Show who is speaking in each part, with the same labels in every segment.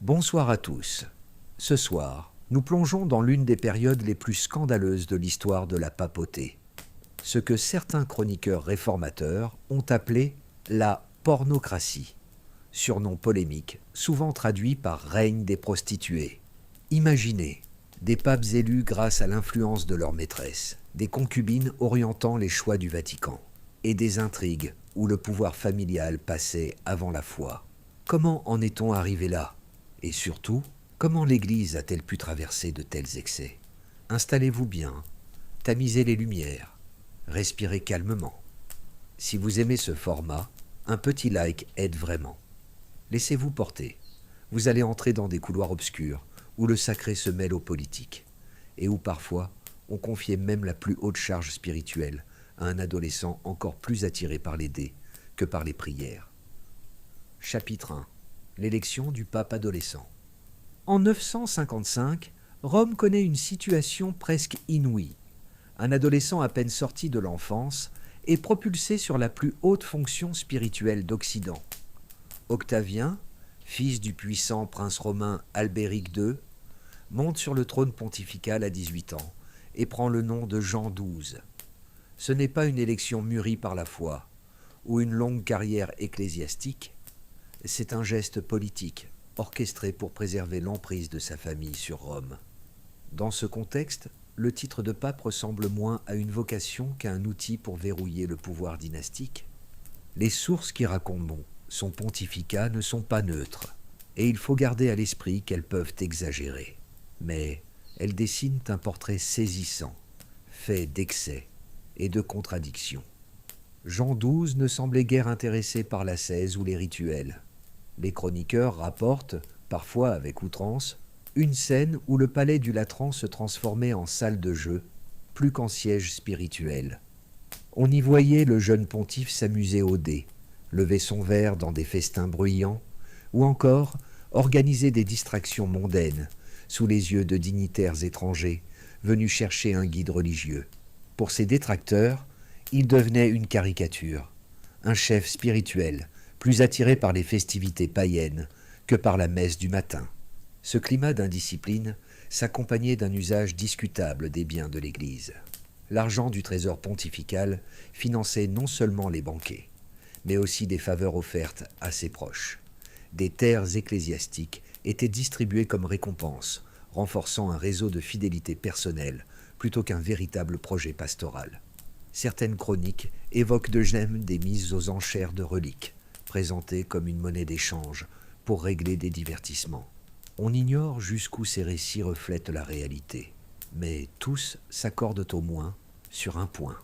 Speaker 1: Bonsoir à tous. Ce soir, nous plongeons dans l'une des périodes les plus scandaleuses de l'histoire de la papauté. Ce que certains chroniqueurs réformateurs ont appelé la pornocratie, surnom polémique, souvent traduit par règne des prostituées. Imaginez des papes élus grâce à l'influence de leur maîtresse, des concubines orientant les choix du Vatican, et des intrigues où le pouvoir familial passait avant la foi. Comment en est-on arrivé là ? Et surtout, comment l'Église a-t-elle pu traverser de tels excès ? Installez-vous bien, tamisez les lumières, respirez calmement. Si vous aimez ce format, un petit like aide vraiment. Laissez-vous porter. Vous allez entrer dans des couloirs obscurs où le sacré se mêle au politique et où parfois on confiait même la plus haute charge spirituelle à un adolescent encore plus attiré par les dés que par les prières. Chapitre 1. L'élection du pape adolescent. En 955, Rome connaît une situation presque inouïe. Un adolescent à peine sorti de l'enfance est propulsé sur la plus haute fonction spirituelle d'Occident. Octavien, fils du puissant prince romain Albéric II, monte sur le trône pontifical à 18 ans et prend le nom de Jean XII. Ce n'est pas une élection mûrie par la foi ou une longue carrière ecclésiastique, c'est un geste politique orchestré pour préserver l'emprise de sa famille sur Rome. Dans ce contexte, le titre de pape ressemble moins à une vocation qu'à un outil pour verrouiller le pouvoir dynastique. Les sources qui racontent son pontificat ne sont pas neutres, et il faut garder à l'esprit qu'elles peuvent exagérer. Mais elles dessinent un portrait saisissant, fait d'excès et de contradictions. Jean XII ne semblait guère intéressé par l'ascèse ou les rituels. Les chroniqueurs rapportent, parfois avec outrance, une scène où le palais du Latran se transformait en salle de jeu, plus qu'en siège spirituel. On y voyait le jeune pontife s'amuser au dé, lever son verre dans des festins bruyants, ou encore organiser des distractions mondaines, sous les yeux de dignitaires étrangers, venus chercher un guide religieux. Pour ses détracteurs, il devenait une caricature, un chef spirituel, plus attiré par les festivités païennes que par la messe du matin. Ce climat d'indiscipline s'accompagnait d'un usage discutable des biens de l'Église. L'argent du trésor pontifical finançait non seulement les banquets, mais aussi des faveurs offertes à ses proches. Des terres ecclésiastiques étaient distribuées comme récompense, renforçant un réseau de fidélité personnelle plutôt qu'un véritable projet pastoral. Certaines chroniques évoquent de même des mises aux enchères de reliques, présentées comme une monnaie d'échange pour régler des divertissements. On ignore jusqu'où ces récits reflètent la réalité, mais tous s'accordent au moins sur un point.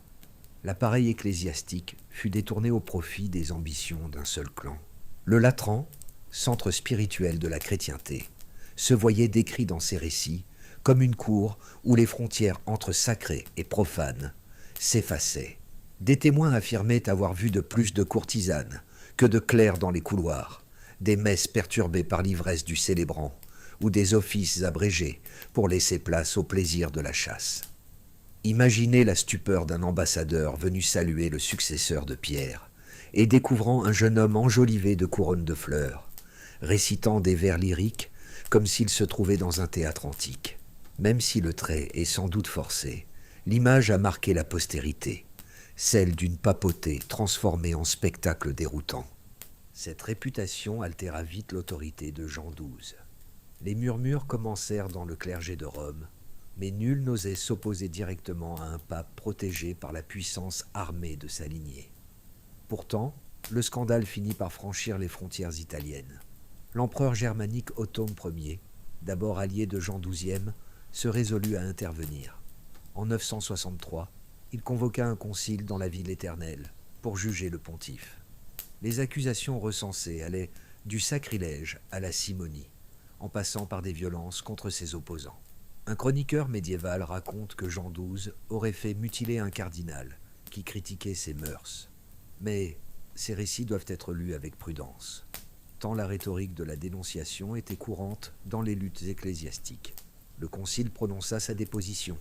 Speaker 1: L'appareil ecclésiastique fut détourné au profit des ambitions d'un seul clan. Le Latran, centre spirituel de la chrétienté, se voyait décrit dans ces récits comme une cour où les frontières entre sacré et profane s'effaçaient. Des témoins affirmaient avoir vu de plus de courtisanes que de clercs dans les couloirs, des messes perturbées par l'ivresse du célébrant ou des offices abrégés pour laisser place au plaisir de la chasse. Imaginez la stupeur d'un ambassadeur venu saluer le successeur de Pierre et découvrant un jeune homme enjolivé de couronnes de fleurs, récitant des vers lyriques comme s'il se trouvait dans un théâtre antique. Même si le trait est sans doute forcé, l'image a marqué la postérité, celle d'une papauté transformée en spectacle déroutant. Cette réputation altéra vite l'autorité de Jean XII. Les murmures commencèrent dans le clergé de Rome, mais nul n'osait s'opposer directement à un pape protégé par la puissance armée de sa lignée. Pourtant, le scandale finit par franchir les frontières italiennes. L'empereur germanique Othon Ier, d'abord allié de Jean XII, se résolut à intervenir. En 963, il convoqua un concile dans la ville éternelle pour juger le pontife. Les accusations recensées allaient du sacrilège à la simonie, en passant par des violences contre ses opposants. Un chroniqueur médiéval raconte que Jean XII aurait fait mutiler un cardinal qui critiquait ses mœurs. Mais ces récits doivent être lus avec prudence, tant la rhétorique de la dénonciation était courante dans les luttes ecclésiastiques. Le concile prononça sa déposition.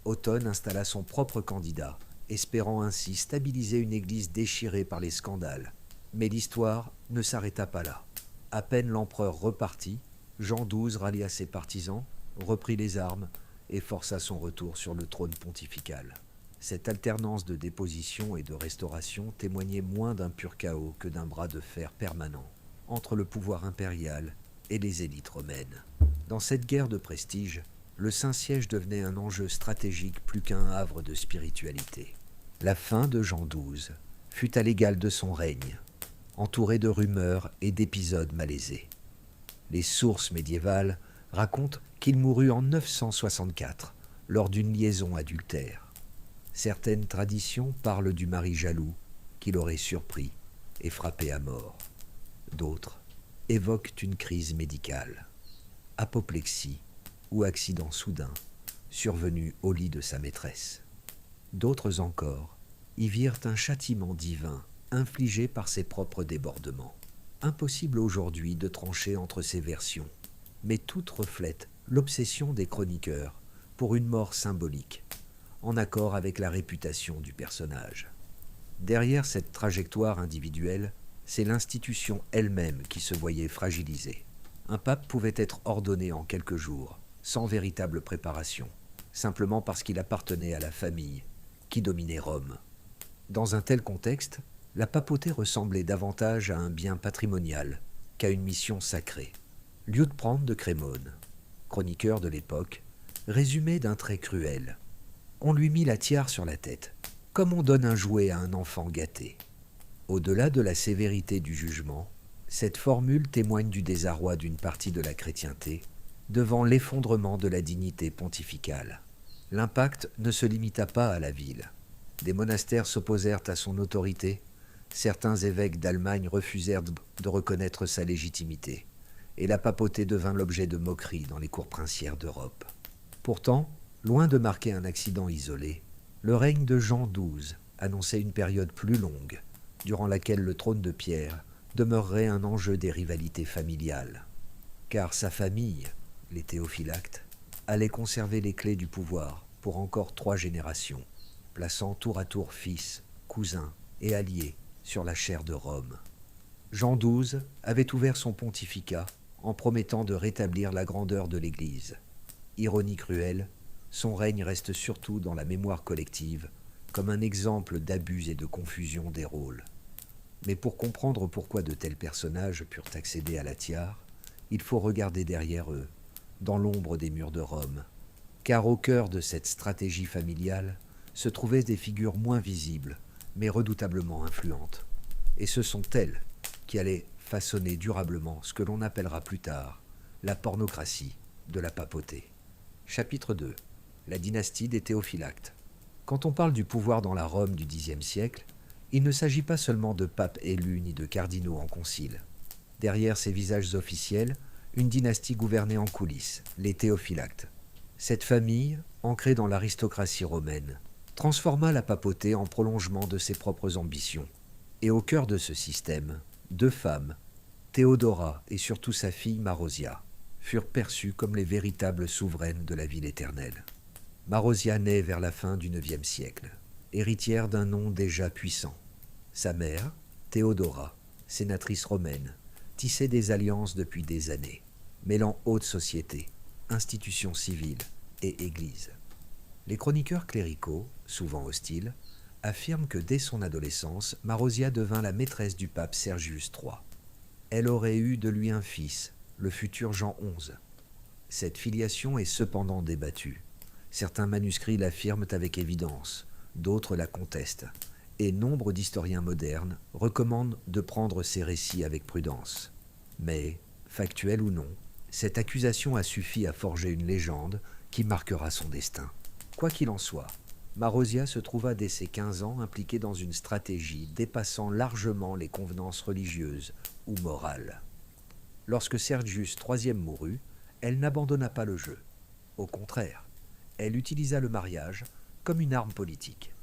Speaker 1: Othon installa son propre candidat, espérant ainsi stabiliser une église déchirée par les scandales. Mais l'histoire ne s'arrêta pas là. À peine l'empereur reparti, Jean XII rallia ses partisans, reprit les armes et força son retour sur le trône pontifical. Cette alternance de déposition et de restauration témoignait moins d'un pur chaos que d'un bras de fer permanent entre le pouvoir impérial et les élites romaines. Dans cette guerre de prestige, le Saint-Siège devenait un enjeu stratégique plus qu'un havre de spiritualité. La fin de Jean XII fut à l'égal de son règne, entourée de rumeurs et d'épisodes malaisés. Les sources médiévales racontent qu'il mourut en 964 lors d'une liaison adultère. Certaines traditions parlent du mari jaloux qui l'aurait surpris et frappé à mort. D'autres évoquent une crise médicale, apoplexie ou accident soudain survenu au lit de sa maîtresse. D'autres encore y virent un châtiment divin infligé par ses propres débordements. Impossible aujourd'hui de trancher entre ces versions, mais toutes reflètent l'obsession des chroniqueurs pour une mort symbolique, en accord avec la réputation du personnage. Derrière cette trajectoire individuelle, c'est l'institution elle-même qui se voyait fragilisée. Un pape pouvait être ordonné en quelques jours, sans véritable préparation, simplement parce qu'il appartenait à la famille qui dominait Rome. Dans un tel contexte, la papauté ressemblait davantage à un bien patrimonial qu'à une mission sacrée. Liutprand de Crémone, chroniqueur de l'époque, résumait d'un trait cruel. On lui mit la tiare sur la tête, comme on donne un jouet à un enfant gâté. Au-delà de la sévérité du jugement, cette formule témoigne du désarroi d'une partie de la chrétienté devant l'effondrement de la dignité pontificale. L'impact ne se limita pas à la ville. Des monastères s'opposèrent à son autorité, certains évêques d'Allemagne refusèrent de reconnaître sa légitimité, et la papauté devint l'objet de moqueries dans les cours princières d'Europe. Pourtant, loin de marquer un accident isolé, le règne de Jean XII annonçait une période plus longue, durant laquelle le trône de Pierre demeurerait un enjeu des rivalités familiales. Car sa famille, les Théophylactes, allait conserver les clés du pouvoir pour encore 3 générations, plaçant tour à tour fils, cousins et alliés sur la chaire de Rome. Jean XII avait ouvert son pontificat en promettant de rétablir la grandeur de l'Église. Ironie cruelle, son règne reste surtout dans la mémoire collective comme un exemple d'abus et de confusion des rôles. Mais pour comprendre pourquoi de tels personnages purent accéder à la tiare, il faut regarder derrière eux, dans l'ombre des murs de Rome, car au cœur de cette stratégie familiale se trouvaient des figures moins visibles, mais redoutablement influentes. Et ce sont elles qui allaient façonner durablement ce que l'on appellera plus tard la pornocratie de la papauté. Chapitre 2. La dynastie des Théophylactes. Quand on parle du pouvoir dans la Rome du Xe siècle, il ne s'agit pas seulement de papes élus ni de cardinaux en concile. Derrière ces visages officiels, une dynastie gouvernait en coulisses, les Théophylactes. Cette famille, ancrée dans l'aristocratie romaine, transforma la papauté en prolongement de ses propres ambitions. Et au cœur de ce système, 2 femmes, Théodora et surtout sa fille Marosia, furent perçues comme les véritables souveraines de la ville éternelle. Marosia naît vers la fin du IXe siècle, héritière d'un nom déjà puissant. Sa mère, Théodora, sénatrice romaine, tissait des alliances depuis des années, mêlant haute société, institutions civiles et église. Les chroniqueurs cléricaux, souvent hostiles, affirment que dès son adolescence, Marosia devint la maîtresse du pape Sergius III. Elle aurait eu de lui un fils, le futur Jean XI. Cette filiation est cependant débattue. Certains manuscrits l'affirment avec évidence, d'autres la contestent, et nombre d'historiens modernes recommandent de prendre ces récits avec prudence. Mais, factuelle ou non, cette accusation a suffi à forger une légende qui marquera son destin. Quoi qu'il en soit, Marosia se trouva dès ses 15 ans impliquée dans une stratégie dépassant largement les convenances religieuses ou morales. Lorsque Sergius III mourut, elle n'abandonna pas le jeu. Au contraire, elle utilisa le mariage comme une arme politique.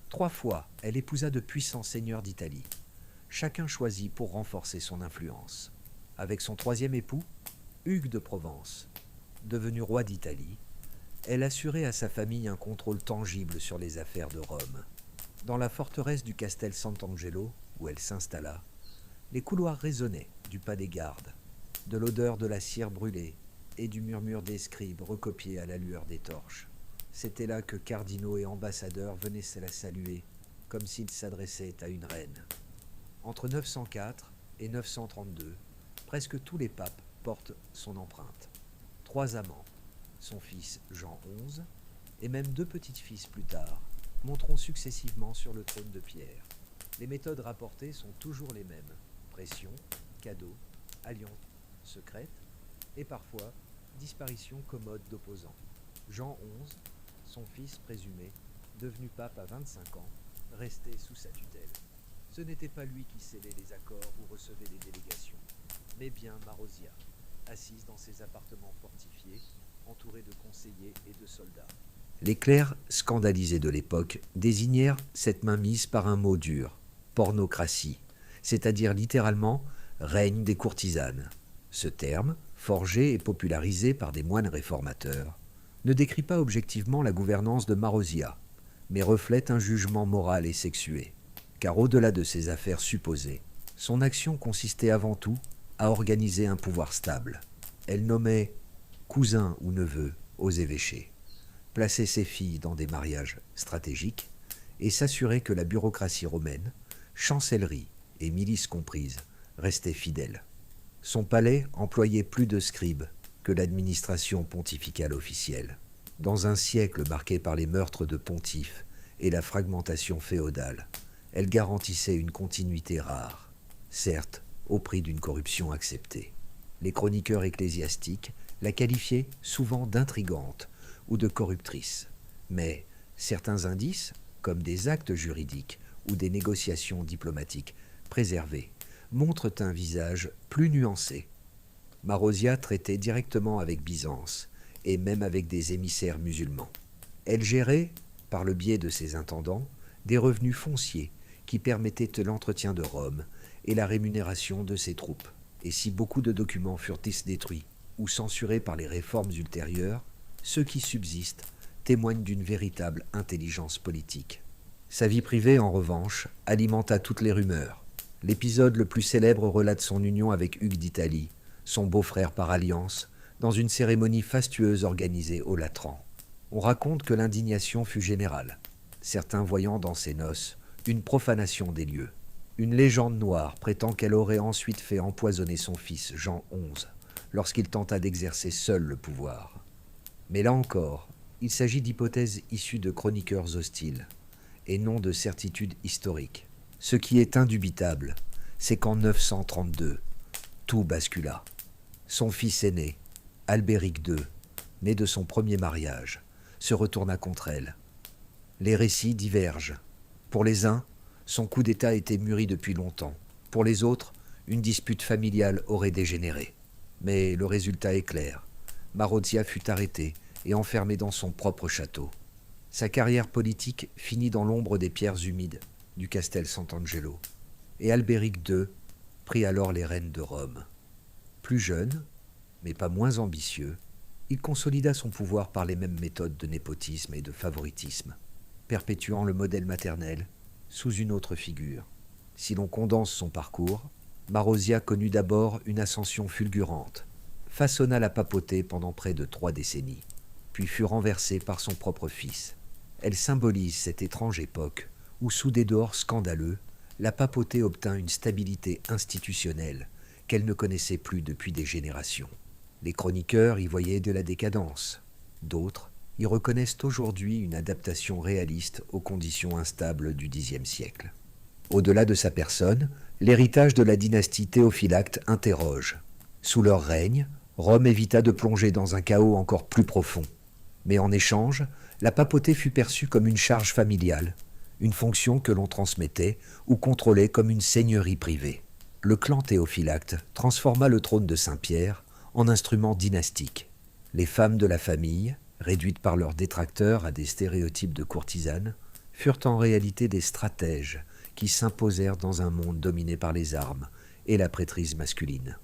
Speaker 1: 3 fois, elle épousa de puissants seigneurs d'Italie, chacun choisi pour renforcer son influence. Avec son 3e époux, Hugues de Provence, devenu roi d'Italie, elle assurait à sa famille un contrôle tangible sur les affaires de Rome. Dans la forteresse du Castel Sant'Angelo, où elle s'installa, les couloirs résonnaient du pas des gardes. de l'odeur de la cire brûlée et du murmure des scribes recopiés à la lueur des torches. C'était là que cardinaux et ambassadeurs venaient la saluer, comme s'ils s'adressaient à une reine. Entre 904 et 932, presque tous les papes portent son empreinte. 3 amants, son fils Jean XI, et même 2 petits-fils plus tard, monteront successivement sur le trône de pierre. Les méthodes rapportées sont toujours les mêmes: pression, cadeaux, alliances secrètes et parfois disparition commode d'opposants. Jean XI, son fils présumé, devenu pape à 25 ans, restait sous sa tutelle. Ce n'était pas lui qui scellait les accords ou recevait les délégations, mais bien Marozia, assise dans ses appartements fortifiés, entourée de conseillers et de soldats. Les clercs, scandalisés de l'époque, désignèrent cette mainmise par un mot dur: pornocratie, c'est-à-dire littéralement règne des courtisanes. Ce terme, forgé et popularisé par des moines réformateurs, ne décrit pas objectivement la gouvernance de Marozia, mais reflète un jugement moral et sexué. Car au-delà de ses affaires supposées, son action consistait avant tout à organiser un pouvoir stable. Elle nommait cousins ou neveux aux évêchés, plaçait ses filles dans des mariages stratégiques et s'assurait que la bureaucratie romaine, chancellerie et milice comprises, restait fidèle. Son palais employait plus de scribes que l'administration pontificale officielle. Dans un siècle marqué par les meurtres de pontifes et la fragmentation féodale, elle garantissait une continuité rare, certes au prix d'une corruption acceptée. Les chroniqueurs ecclésiastiques la qualifiaient souvent d'intrigante ou de corruptrice, mais certains indices, comme des actes juridiques ou des négociations diplomatiques préservées, montrent un visage plus nuancé. Marozia traitait directement avec Byzance, et même avec des émissaires musulmans. Elle gérait, par le biais de ses intendants, des revenus fonciers qui permettaient l'entretien de Rome et la rémunération de ses troupes. Et si beaucoup de documents furent détruits ou censurés par les réformes ultérieures, ceux qui subsistent témoignent d'une véritable intelligence politique. Sa vie privée, en revanche, alimenta toutes les rumeurs. L'épisode le plus célèbre relate son union avec Hugues d'Italie, son beau-frère par alliance, dans une cérémonie fastueuse organisée au Latran. On raconte que l'indignation fut générale, certains voyant dans ces noces une profanation des lieux. Une légende noire prétend qu'elle aurait ensuite fait empoisonner son fils Jean XI, lorsqu'il tenta d'exercer seul le pouvoir. Mais là encore, il s'agit d'hypothèses issues de chroniqueurs hostiles, et non de certitudes historiques. Ce qui est indubitable, c'est qu'en 932, tout bascula. Son fils aîné, Albéric II, né de son premier mariage, se retourna contre elle. Les récits divergent. Pour les uns, son coup d'État était mûri depuis longtemps. Pour les autres, une dispute familiale aurait dégénéré. Mais le résultat est clair. Marozia fut arrêté et enfermé dans son propre château. Sa carrière politique finit dans l'ombre des pierres humides du Castel Sant'Angelo, et Albéric II prit alors les rênes de Rome. Plus jeune, mais pas moins ambitieux, il consolida son pouvoir par les mêmes méthodes de népotisme et de favoritisme, perpétuant le modèle maternel sous une autre figure. Si l'on condense son parcours, Marozia connut d'abord une ascension fulgurante, façonna la papauté pendant près de 3 décennies, puis fut renversée par son propre fils. Elle symbolise cette étrange époque où, sous des dehors scandaleux, la papauté obtint une stabilité institutionnelle qu'elle ne connaissait plus depuis des générations. Les chroniqueurs y voyaient de la décadence. D'autres y reconnaissent aujourd'hui une adaptation réaliste aux conditions instables du Xe siècle. Au-delà de sa personne, l'héritage de la dynastie théophylacte interroge. Sous leur règne, Rome évita de plonger dans un chaos encore plus profond. Mais en échange, la papauté fut perçue comme une charge familiale, une fonction que l'on transmettait ou contrôlait comme une seigneurie privée. Le clan théophylacte transforma le trône de Saint-Pierre en instrument dynastique. Les femmes de la famille, réduites par leurs détracteurs à des stéréotypes de courtisanes, furent en réalité des stratèges qui s'imposèrent dans un monde dominé par les armes et la prêtrise masculine.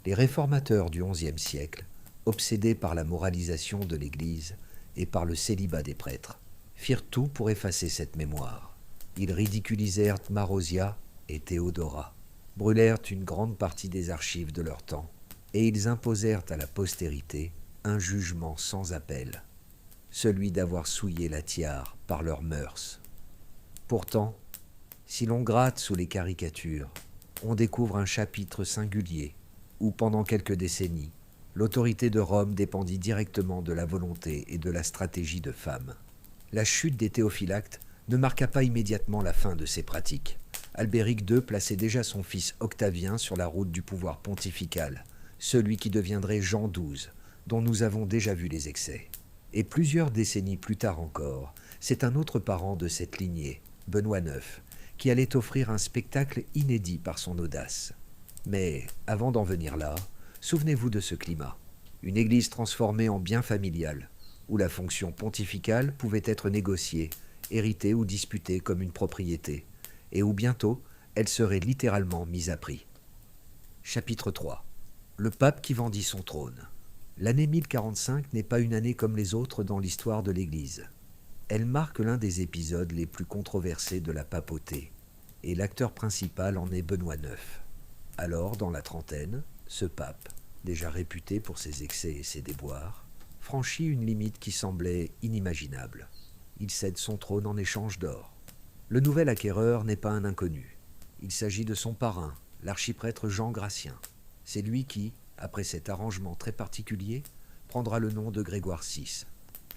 Speaker 1: Les réformateurs du XIe siècle, obsédés par la moralisation de l'Église et par le célibat des prêtres, firent tout pour effacer cette mémoire. Ils ridiculisèrent Marozia et Théodora, brûlèrent une grande partie des archives de leur temps et ils imposèrent à la postérité un jugement sans appel, celui d'avoir souillé la tiare par leurs mœurs. Pourtant, si l'on gratte sous les caricatures, on découvre un chapitre singulier où, pendant quelques décennies, l'autorité de Rome dépendit directement de la volonté et de la stratégie de femmes. La chute des théophylactes ne marqua pas immédiatement la fin de ces pratiques. Albéric II plaçait déjà son fils Octavien sur la route du pouvoir pontifical, celui qui deviendrait Jean XII, dont nous avons déjà vu les excès. Et plusieurs décennies plus tard encore, c'est un autre parent de cette lignée, Benoît IX, qui allait offrir un spectacle inédit par son audace. Mais avant d'en venir là, souvenez-vous de ce climat. Une église transformée en bien familial, où la fonction pontificale pouvait être négociée, héritée ou disputée comme une propriété, et où bientôt elle serait littéralement mise à prix. Chapitre 3. Le pape qui vendit son trône. L'année 1045 n'est pas une année comme les autres dans l'histoire de l'Église. Elle marque l'un des épisodes les plus controversés de la papauté, et l'acteur principal en est Benoît IX. Alors, dans la trentaine, ce pape, déjà réputé pour ses excès et ses déboires, franchit une limite qui semblait inimaginable. Il cède son trône en échange d'or. Le nouvel acquéreur n'est pas un inconnu. Il s'agit de son parrain, l'archiprêtre Jean Gratien. C'est lui qui, après cet arrangement très particulier, prendra le nom de Grégoire VI.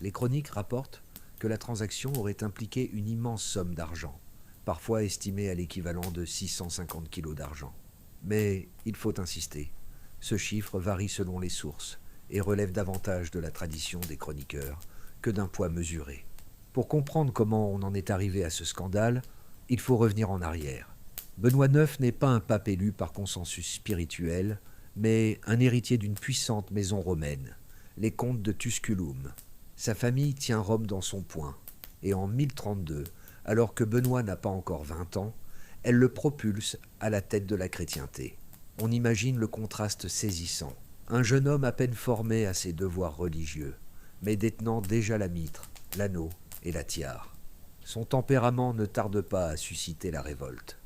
Speaker 1: Les chroniques rapportent que la transaction aurait impliqué une immense somme d'argent, parfois estimée à l'équivalent de 650 kilos d'argent. Mais il faut insister, ce chiffre varie selon les sources et relève davantage de la tradition des chroniqueurs que d'un poids mesuré. Pour comprendre comment on en est arrivé à ce scandale, il faut revenir en arrière. Benoît IX n'est pas un pape élu par consensus spirituel, mais un héritier d'une puissante maison romaine, les comtes de Tusculum. Sa famille tient Rome dans son poing, et en 1032, alors que Benoît n'a pas encore 20 ans, elle le propulse à la tête de la chrétienté. On imagine le contraste saisissant. Un jeune homme à peine formé à ses devoirs religieux, mais détenant déjà la mitre, l'anneau et la tiare. Son tempérament ne tarde pas à susciter la révolte.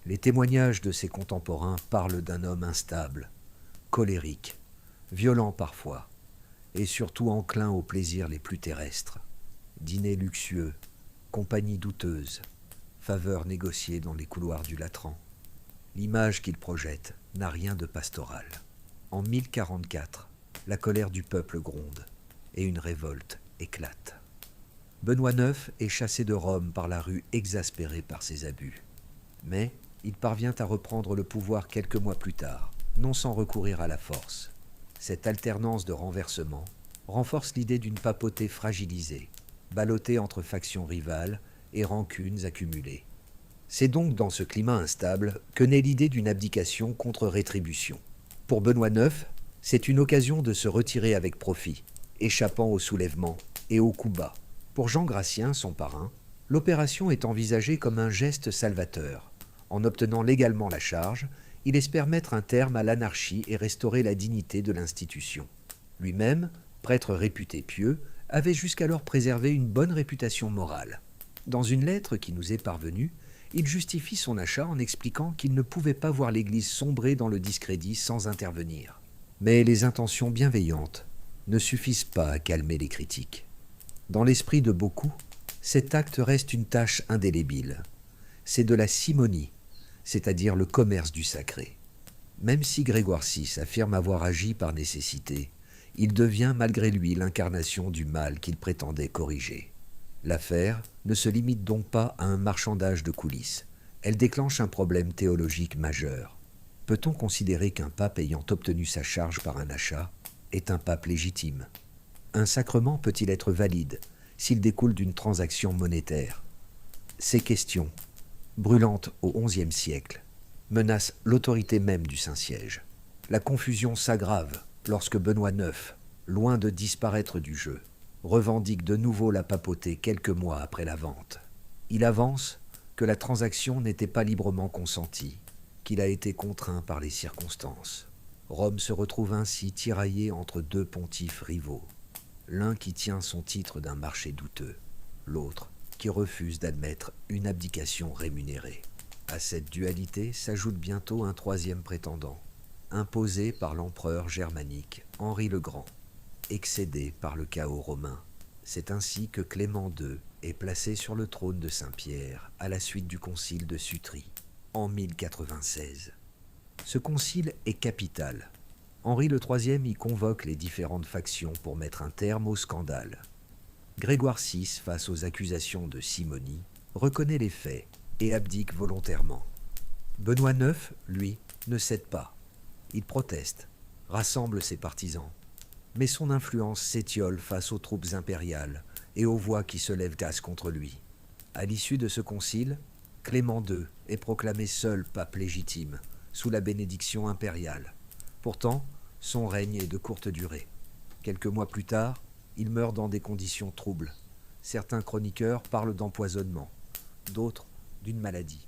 Speaker 1: Les témoignages de ses contemporains parlent d'un homme instable, colérique, violent parfois, et surtout enclin aux plaisirs les plus terrestres. Dîners luxueux, compagnie douteuse, faveurs négociées dans les couloirs du Latran. L'image qu'il projette n'a rien de pastoral. En 1044, la colère du peuple gronde, et une révolte éclate. Benoît IX est chassé de Rome par la rue exaspéré par ses abus. Mais il parvient à reprendre le pouvoir quelques mois plus tard, non sans recourir à la force. Cette alternance de renversements renforce l'idée d'une papauté fragilisée, ballottée entre factions rivales et rancunes accumulées. C'est donc dans ce climat instable que naît l'idée d'une abdication contre rétribution. Pour Benoît IX, c'est une occasion de se retirer avec profit, échappant au soulèvement et aux coups bas. Pour Jean Gratien, son parrain, l'opération est envisagée comme un geste salvateur. En obtenant légalement la charge, il espère mettre un terme à l'anarchie et restaurer la dignité de l'institution. Lui-même, prêtre réputé pieux, avait jusqu'alors préservé une bonne réputation morale. Dans une lettre qui nous est parvenue, il justifie son achat en expliquant qu'il ne pouvait pas voir l'Église sombrer dans le discrédit sans intervenir. Mais les intentions bienveillantes ne suffisent pas à calmer les critiques. Dans l'esprit de beaucoup, cet acte reste une tâche indélébile. C'est de la simonie, c'est-à-dire le commerce du sacré. Même si Grégoire VI affirme avoir agi par nécessité, il devient malgré lui l'incarnation du mal qu'il prétendait corriger. L'affaire ne se limite donc pas à un marchandage de coulisses. Elle déclenche un problème théologique majeur. Peut-on considérer qu'un pape ayant obtenu sa charge par un achat est un pape légitime ? Un sacrement peut-il être valide s'il découle d'une transaction monétaire ? Ces questions, brûlantes au XIe siècle, menacent l'autorité même du Saint-Siège. La confusion s'aggrave lorsque Benoît IX, loin de disparaître du jeu, revendique de nouveau la papauté quelques mois après la vente. Il avance que la transaction n'était pas librement consentie, qu'il a été contraint par les circonstances. Rome se retrouve ainsi tiraillée entre deux pontifes rivaux, l'un qui tient son titre d'un marché douteux, l'autre qui refuse d'admettre une abdication rémunérée. À cette dualité s'ajoute bientôt un troisième prétendant, imposée par l'empereur germanique Henri le Grand, excédé par le chaos romain. C'est ainsi que Clément II est placé sur le trône de Saint-Pierre à la suite du concile de Sutri, en 1096. Ce concile est capital. Henri le III y convoque les différentes factions pour mettre un terme au scandale. Grégoire VI, face aux accusations de simonie, reconnaît les faits et abdique volontairement. Benoît IX, lui, ne cède pas. Il proteste, rassemble ses partisans, mais son influence s'étiole face aux troupes impériales et aux voix qui se lèvent contre lui. À l'issue de ce concile, Clément II est proclamé seul pape légitime, sous la bénédiction impériale. Pourtant, son règne est de courte durée. Quelques mois plus tard, il meurt dans des conditions troubles. Certains chroniqueurs parlent d'empoisonnement, d'autres d'une maladie.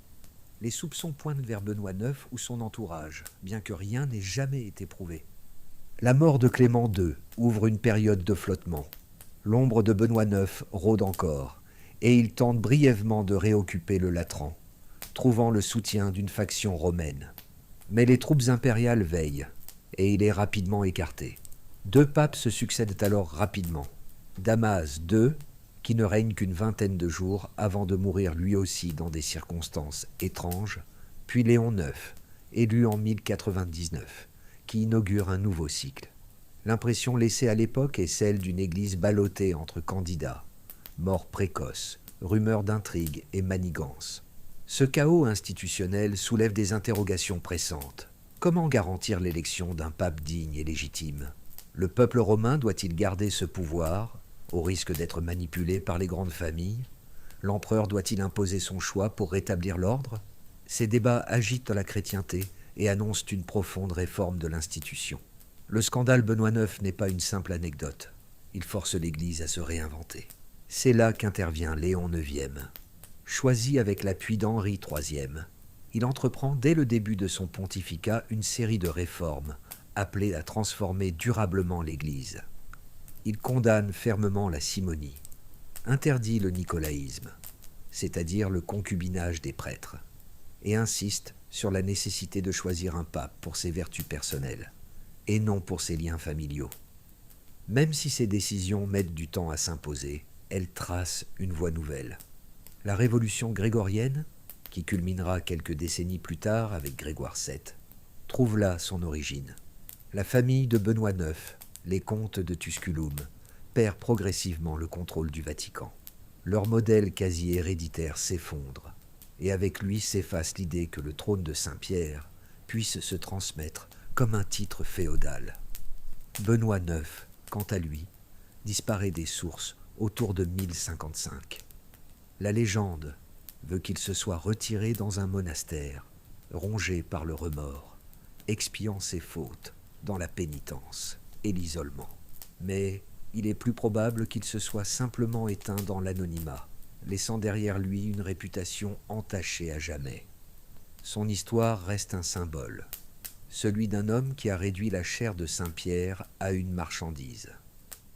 Speaker 1: Les soupçons pointent vers Benoît IX ou son entourage, bien que rien n'ait jamais été prouvé. La mort de Clément II ouvre une période de flottement. L'ombre de Benoît IX rôde encore, et il tente brièvement de réoccuper le Latran, trouvant le soutien d'une faction romaine. Mais les troupes impériales veillent, et il est rapidement écarté. Deux papes se succèdent alors rapidement. Damas II, qui ne règne qu'une vingtaine de jours avant de mourir lui aussi dans des circonstances étranges, puis Léon IX, élu en 1099, qui inaugure un nouveau cycle. L'impression laissée à l'époque est celle d'une église ballottée entre candidats, morts précoces, rumeurs d'intrigues et manigances. Ce chaos institutionnel soulève des interrogations pressantes. Comment garantir l'élection d'un pape digne et légitime ? Le peuple romain doit-il garder ce pouvoir, au risque d'être manipulé par les grandes familles ? L'empereur doit-il imposer son choix pour rétablir l'ordre ? Ces débats agitent la chrétienté et annoncent une profonde réforme de l'institution. Le scandale Benoît IX n'est pas une simple anecdote. Il force l'Église à se réinventer. C'est là qu'intervient Léon IX. Choisi avec l'appui d'Henri III, il entreprend dès le début de son pontificat une série de réformes appelées à transformer durablement l'Église. Il condamne fermement la simonie, interdit le nicolaïsme, c'est-à-dire le concubinage des prêtres, et insiste sur la nécessité de choisir un pape pour ses vertus personnelles, et non pour ses liens familiaux. Même si ces décisions mettent du temps à s'imposer, elles tracent une voie nouvelle. La révolution grégorienne, qui culminera quelques décennies plus tard avec Grégoire VII, trouve là son origine. La famille de Benoît IX, les comtes de Tusculum, perd progressivement le contrôle du Vatican. Leur modèle quasi héréditaire s'effondre, et avec lui s'efface l'idée que le trône de Saint-Pierre puisse se transmettre comme un titre féodal. Benoît IX, quant à lui, disparaît des sources autour de 1055. La légende veut qu'il se soit retiré dans un monastère, rongé par le remords, expiant ses fautes dans la pénitence et l'isolement. Mais il est plus probable qu'il se soit simplement éteint dans l'anonymat, laissant derrière lui une réputation entachée à jamais. Son histoire reste un symbole, celui d'un homme qui a réduit la chair de Saint-Pierre à une marchandise.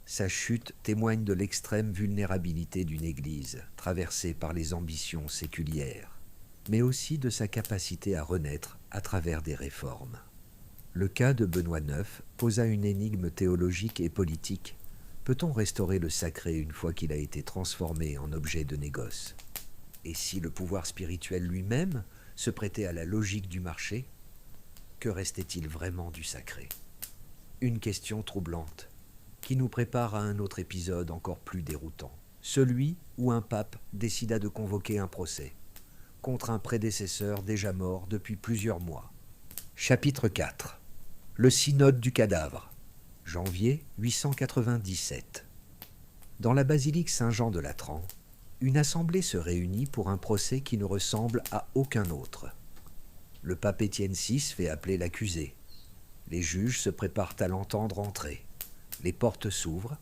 Speaker 1: Sa chute témoigne de l'extrême vulnérabilité d'une Église traversée par les ambitions séculières, mais aussi de sa capacité à renaître à travers des réformes. Le cas de Benoît IX posa une énigme théologique et politique. Peut-on restaurer le sacré une fois qu'il a été transformé en objet de négoce ? Et si le pouvoir spirituel lui-même se prêtait à la logique du marché, que restait-il vraiment du sacré ? Une question troublante, qui nous prépare à un autre épisode encore plus déroutant. Celui où un pape décida de convoquer un procès contre un prédécesseur déjà mort depuis plusieurs mois. Chapitre 4. Le synode du cadavre. Janvier 897. Dans la basilique Saint-Jean de Latran, une assemblée se réunit pour un procès qui ne ressemble à aucun autre. Le pape Étienne VI fait appeler l'accusé. Les juges se préparent à l'entendre entrer. Les portes s'ouvrent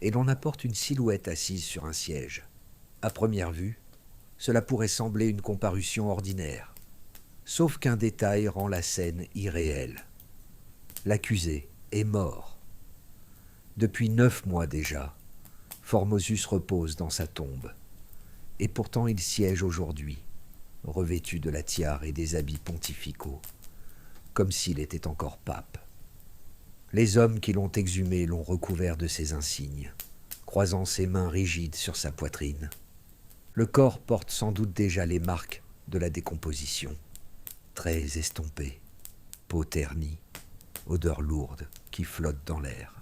Speaker 1: et l'on apporte une silhouette assise sur un siège. À première vue, cela pourrait sembler une comparution ordinaire, sauf qu'un détail rend la scène irréelle. L'accusé est mort. Depuis 9 mois déjà, Formosus repose dans sa tombe, et pourtant il siège aujourd'hui, revêtu de la tiare et des habits pontificaux, comme s'il était encore pape. Les hommes qui l'ont exhumé l'ont recouvert de ces insignes, croisant ses mains rigides sur sa poitrine. Le corps porte sans doute déjà les marques de la décomposition. Traits estompés, peau ternie, odeur lourde qui flotte dans l'air.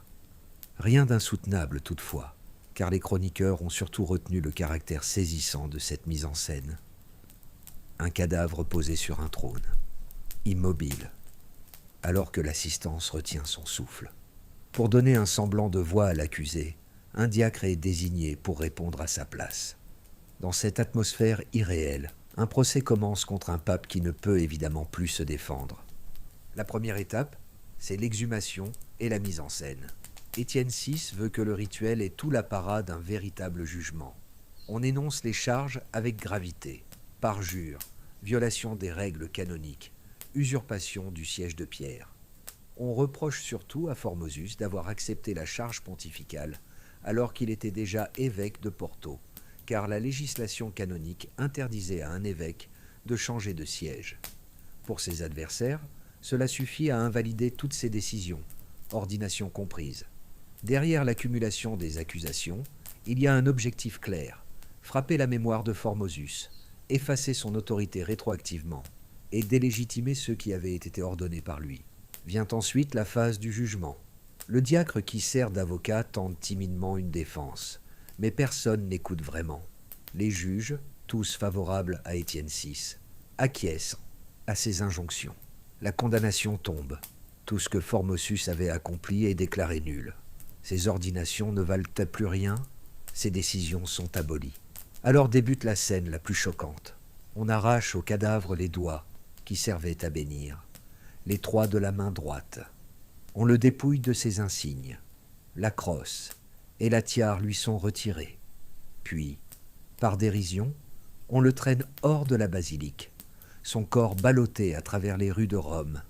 Speaker 1: Rien d'insoutenable toutefois, car les chroniqueurs ont surtout retenu le caractère saisissant de cette mise en scène. Un cadavre posé sur un trône, immobile, alors que l'assistance retient son souffle. Pour donner un semblant de voix à l'accusé, un diacre est désigné pour répondre à sa place. Dans cette atmosphère irréelle, un procès commence contre un pape qui ne peut évidemment plus se défendre. La première étape, c'est l'exhumation et la mise en scène. Étienne VI veut que le rituel ait tout l'apparat d'un véritable jugement. On énonce les charges avec gravité, parjure, violation des règles canoniques, usurpation du siège de Pierre. On reproche surtout à Formosus d'avoir accepté la charge pontificale alors qu'il était déjà évêque de Porto, car la législation canonique interdisait à un évêque de changer de siège. Pour ses adversaires, cela suffit à invalider toutes ses décisions, ordination comprise. Derrière l'accumulation des accusations, il y a un objectif clair, frapper la mémoire de Formosus, effacer son autorité rétroactivement et délégitimer ceux qui avaient été ordonnés par lui. Vient ensuite la phase du jugement. Le diacre qui sert d'avocat tente timidement une défense, mais personne n'écoute vraiment. Les juges, tous favorables à Étienne VI, acquiescent à ses injonctions. La condamnation tombe. Tout ce que Formosus avait accompli est déclaré nul. Ses ordinations ne valent plus rien, ses décisions sont abolies. Alors débute la scène la plus choquante. On arrache au cadavre les doigts qui servaient à bénir, les trois de la main droite. On le dépouille de ses insignes. La crosse et la tiare lui sont retirées. Puis, par dérision, on le traîne hors de la basilique, son corps ballotté à travers les rues de Rome,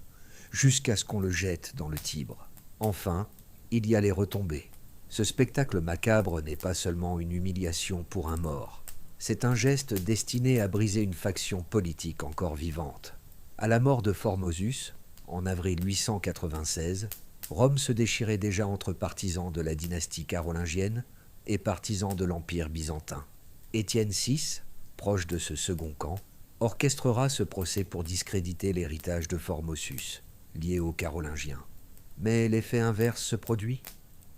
Speaker 1: jusqu'à ce qu'on le jette dans le Tibre. Enfin, il y a les retombées. Ce spectacle macabre n'est pas seulement une humiliation pour un mort. C'est un geste destiné à briser une faction politique encore vivante. À la mort de Formosus, en avril 896, Rome se déchirait déjà entre partisans de la dynastie carolingienne et partisans de l'Empire byzantin. Étienne VI, proche de ce second camp, orchestrera ce procès pour discréditer l'héritage de Formosus, lié aux Carolingiens. Mais l'effet inverse se produit.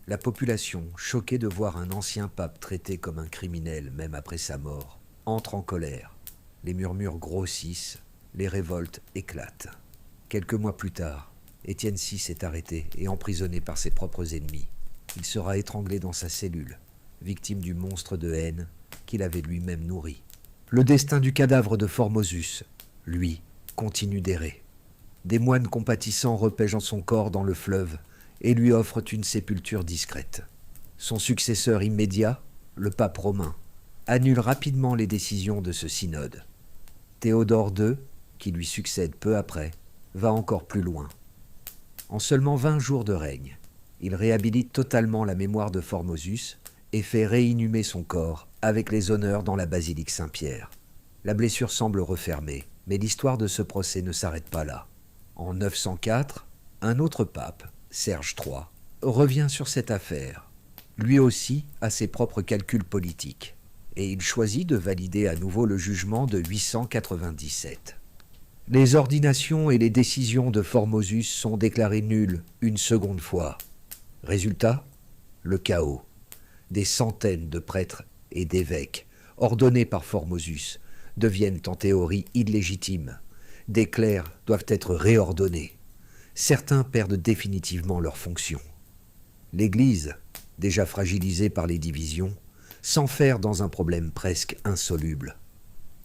Speaker 1: La population, choquée de voir un ancien pape traité comme un criminel même après sa mort, entre en colère. Les murmures grossissent, les révoltes éclatent. Quelques mois plus tard, Étienne VI est arrêté et emprisonné par ses propres ennemis. Il sera étranglé dans sa cellule, victime du monstre de haine qu'il avait lui-même nourri. Le destin du cadavre de Formosus, lui, continue d'errer. Des moines compatissants repêchent son corps dans le fleuve et lui offrent une sépulture discrète. Son successeur immédiat, le pape romain, annule rapidement les décisions de ce synode. Théodore II, qui lui succède peu après, va encore plus loin. En seulement 20 jours de règne, il réhabilite totalement la mémoire de Formosus et fait réinhumer son corps avec les honneurs dans la basilique Saint-Pierre. La blessure semble refermée, mais l'histoire de ce procès ne s'arrête pas là. En 904, un autre pape, Serge III, revient sur cette affaire. Lui aussi a ses propres calculs politiques, et il choisit de valider à nouveau le jugement de 897. Les ordinations et les décisions de Formosus sont déclarées nulles une seconde fois. Résultat, le chaos. Des centaines de prêtres et d'évêques, ordonnés par Formosus, deviennent en théorie illégitimes. Des clercs doivent être réordonnés. Certains perdent définitivement leurs fonctions. L'Église, déjà fragilisée par les divisions, s'enferre dans un problème presque insoluble.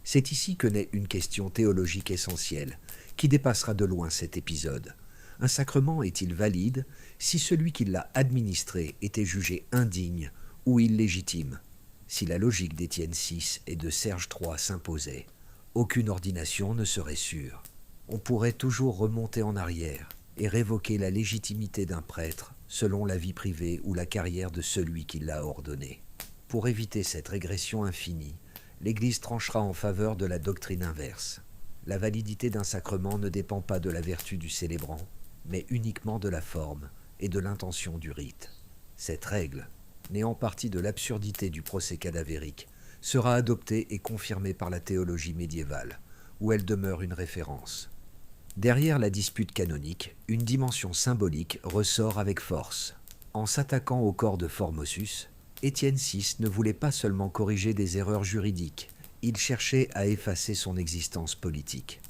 Speaker 1: C'est ici que naît une question théologique essentielle, qui dépassera de loin cet épisode. Un sacrement est-il valide si celui qui l'a administré était jugé indigne ou illégitime? Si la logique d'Étienne VI et de Serge III s'imposait, aucune ordination ne serait sûre. On pourrait toujours remonter en arrière et révoquer la légitimité d'un prêtre selon la vie privée ou la carrière de celui qui l'a ordonné. Pour éviter cette régression infinie, l'Église tranchera en faveur de la doctrine inverse. La validité d'un sacrement ne dépend pas de la vertu du célébrant, mais uniquement de la forme et de l'intention du rite. Cette règle, née en partie de l'absurdité du procès cadavérique, sera adoptée et confirmée par la théologie médiévale, où elle demeure une référence. Derrière la dispute canonique, une dimension symbolique ressort avec force. En s'attaquant au corps de Formosius, Étienne VI ne voulait pas seulement corriger des erreurs juridiques, il cherchait à effacer son existence politique.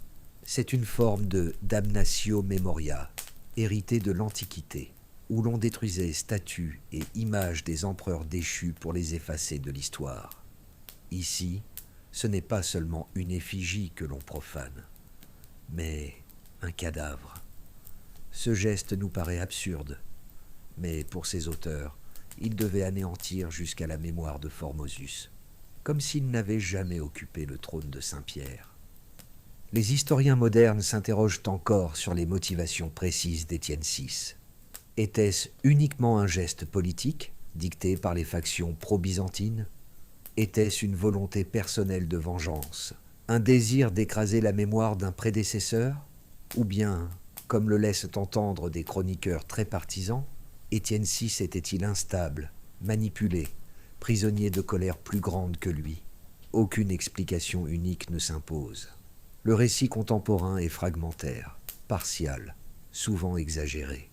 Speaker 1: C'est une forme de damnatio memoria, héritée de l'Antiquité, où l'on détruisait statues et images des empereurs déchus pour les effacer de l'histoire. Ici, ce n'est pas seulement une effigie que l'on profane, mais un cadavre. Ce geste nous paraît absurde, mais pour ses auteurs, il devait anéantir jusqu'à la mémoire de Formosius, comme s'il n'avait jamais occupé le trône de Saint-Pierre. Les historiens modernes s'interrogent encore sur les motivations précises d'Étienne VI. Était-ce uniquement un geste politique, dicté par les factions pro-byzantines? Était-ce une volonté personnelle de vengeance, un désir d'écraser la mémoire d'un prédécesseur? Ou bien, comme le laissent entendre des chroniqueurs très partisans, Étienne VI était-il instable, manipulé, prisonnier de colère plus grande que lui? Aucune explication unique ne s'impose. Le récit contemporain est fragmentaire, partial, souvent exagéré.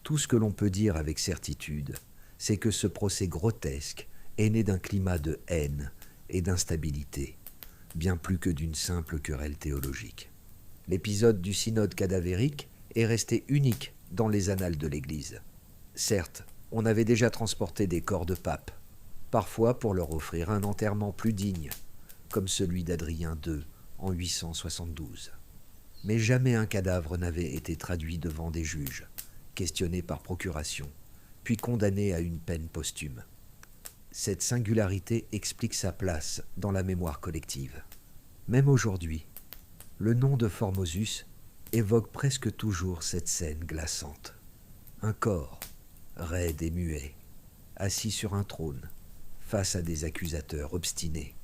Speaker 1: Tout ce que l'on peut dire avec certitude, c'est que ce procès grotesque est né d'un climat de haine et d'instabilité, bien plus que d'une simple querelle théologique. L'épisode du synode cadavérique est resté unique dans les annales de l'Église. Certes, on avait déjà transporté des corps de papes, parfois pour leur offrir un enterrement plus digne, comme celui d'Adrien II en 872. Mais jamais un cadavre n'avait été traduit devant des juges, questionné par procuration, puis condamné à une peine posthume. Cette singularité explique sa place dans la mémoire collective. Même aujourd'hui, le nom de Formosius évoque presque toujours cette scène glaçante. Un corps, raide et muet, assis sur un trône, face à des accusateurs obstinés.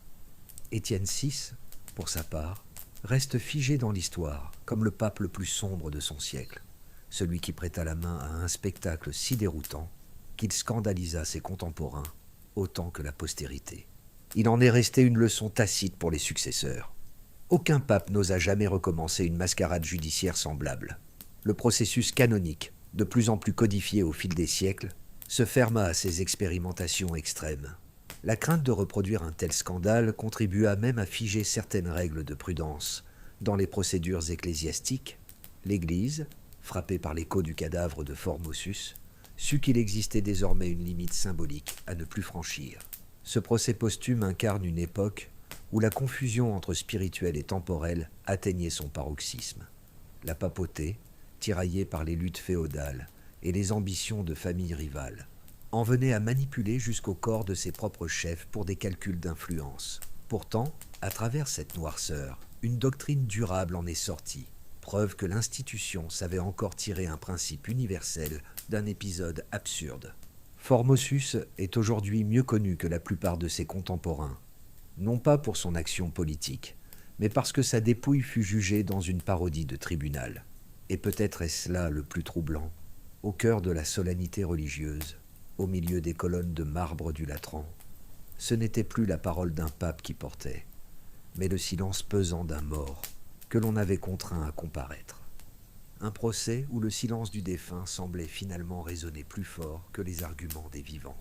Speaker 1: Étienne VI, pour sa part, reste figé dans l'histoire comme le pape le plus sombre de son siècle, celui qui prêta la main à un spectacle si déroutant qu'il scandalisa ses contemporains autant que la postérité. Il en est resté une leçon tacite pour les successeurs. Aucun pape n'osa jamais recommencer une mascarade judiciaire semblable. Le processus canonique, de plus en plus codifié au fil des siècles, se ferma à ces expérimentations extrêmes. La crainte de reproduire un tel scandale contribua même à figer certaines règles de prudence. Dans les procédures ecclésiastiques, l'Église, frappée par l'écho du cadavre de Formosius, sut qu'il existait désormais une limite symbolique à ne plus franchir. Ce procès posthume incarne une époque où la confusion entre spirituel et temporel atteignait son paroxysme. La papauté, tiraillée par les luttes féodales et les ambitions de familles rivales, en venait à manipuler jusqu'au corps de ses propres chefs pour des calculs d'influence. Pourtant, à travers cette noirceur, une doctrine durable en est sortie, preuve que l'institution savait encore tirer un principe universel d'un épisode absurde. Formosius est aujourd'hui mieux connu que la plupart de ses contemporains, non pas pour son action politique, mais parce que sa dépouille fut jugée dans une parodie de tribunal. Et peut-être est-ce là le plus troublant, au cœur de la solennité religieuse, au milieu des colonnes de marbre du Latran. Ce n'était plus la parole d'un pape qui portait, mais le silence pesant d'un mort que l'on avait contraint à comparaître. Un procès où le silence du défunt semblait finalement résonner plus fort que les arguments des vivants.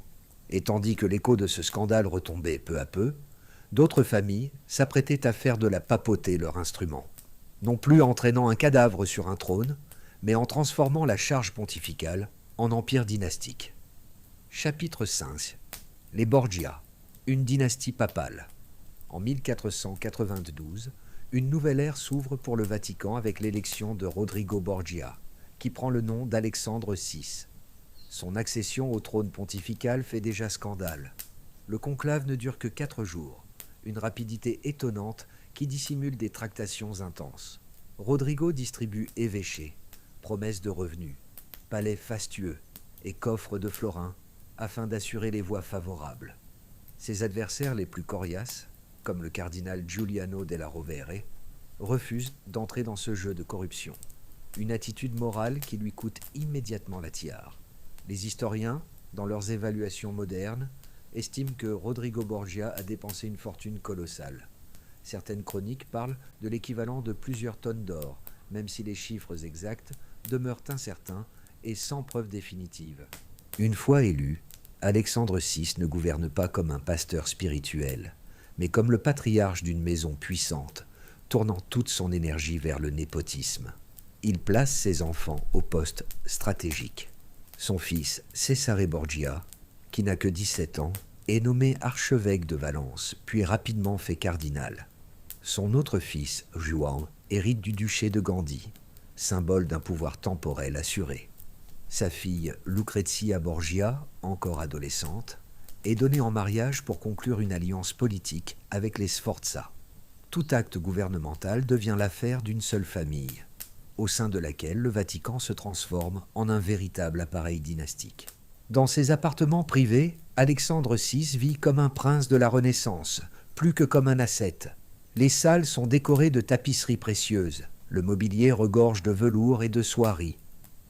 Speaker 1: Et tandis que l'écho de ce scandale retombait peu à peu, d'autres familles s'apprêtaient à faire de la papauté leur instrument, non plus en traînant un cadavre sur un trône, mais en transformant la charge pontificale en empire dynastique. Chapitre 5. Les Borgia, une dynastie papale. En 1492, une nouvelle ère s'ouvre pour le Vatican avec l'élection de Rodrigo Borgia, qui prend le nom d'Alexandre VI. Son accession au trône pontifical fait déjà scandale. Le conclave ne dure que 4 jours, une rapidité étonnante qui dissimule des tractations intenses. Rodrigo distribue évêchés, promesses de revenus, palais fastueux et coffres de florins afin d'assurer les voies favorables. Ses adversaires les plus coriaces, comme le cardinal Giuliano della Rovere, refuse d'entrer dans ce jeu de corruption. Une attitude morale qui lui coûte immédiatement la tiare. Les historiens, dans leurs évaluations modernes, estiment que Rodrigo Borgia a dépensé une fortune colossale. Certaines chroniques parlent de l'équivalent de plusieurs tonnes d'or, même si les chiffres exacts demeurent incertains et sans preuve définitive. Une fois élu, Alexandre VI ne gouverne pas comme un pasteur spirituel, mais comme le patriarche d'une maison puissante, tournant toute son énergie vers le népotisme. Il place ses enfants au poste stratégique. Son fils, Cesare Borgia, qui n'a que 17 ans, est nommé archevêque de Valence, puis rapidement fait cardinal. Son autre fils, Juan, hérite du duché de Gandhi, symbole d'un pouvoir temporel assuré. Sa fille, Lucrezia Borgia, encore adolescente, est donnée en mariage pour conclure une alliance politique avec les Sforza. Tout acte gouvernemental devient l'affaire d'une seule famille, au sein de laquelle le Vatican se transforme en un véritable appareil dynastique. Dans ses appartements privés, Alexandre VI vit comme un prince de la Renaissance, plus que comme un ascète. Les salles sont décorées de tapisseries précieuses, le mobilier regorge de velours et de soieries.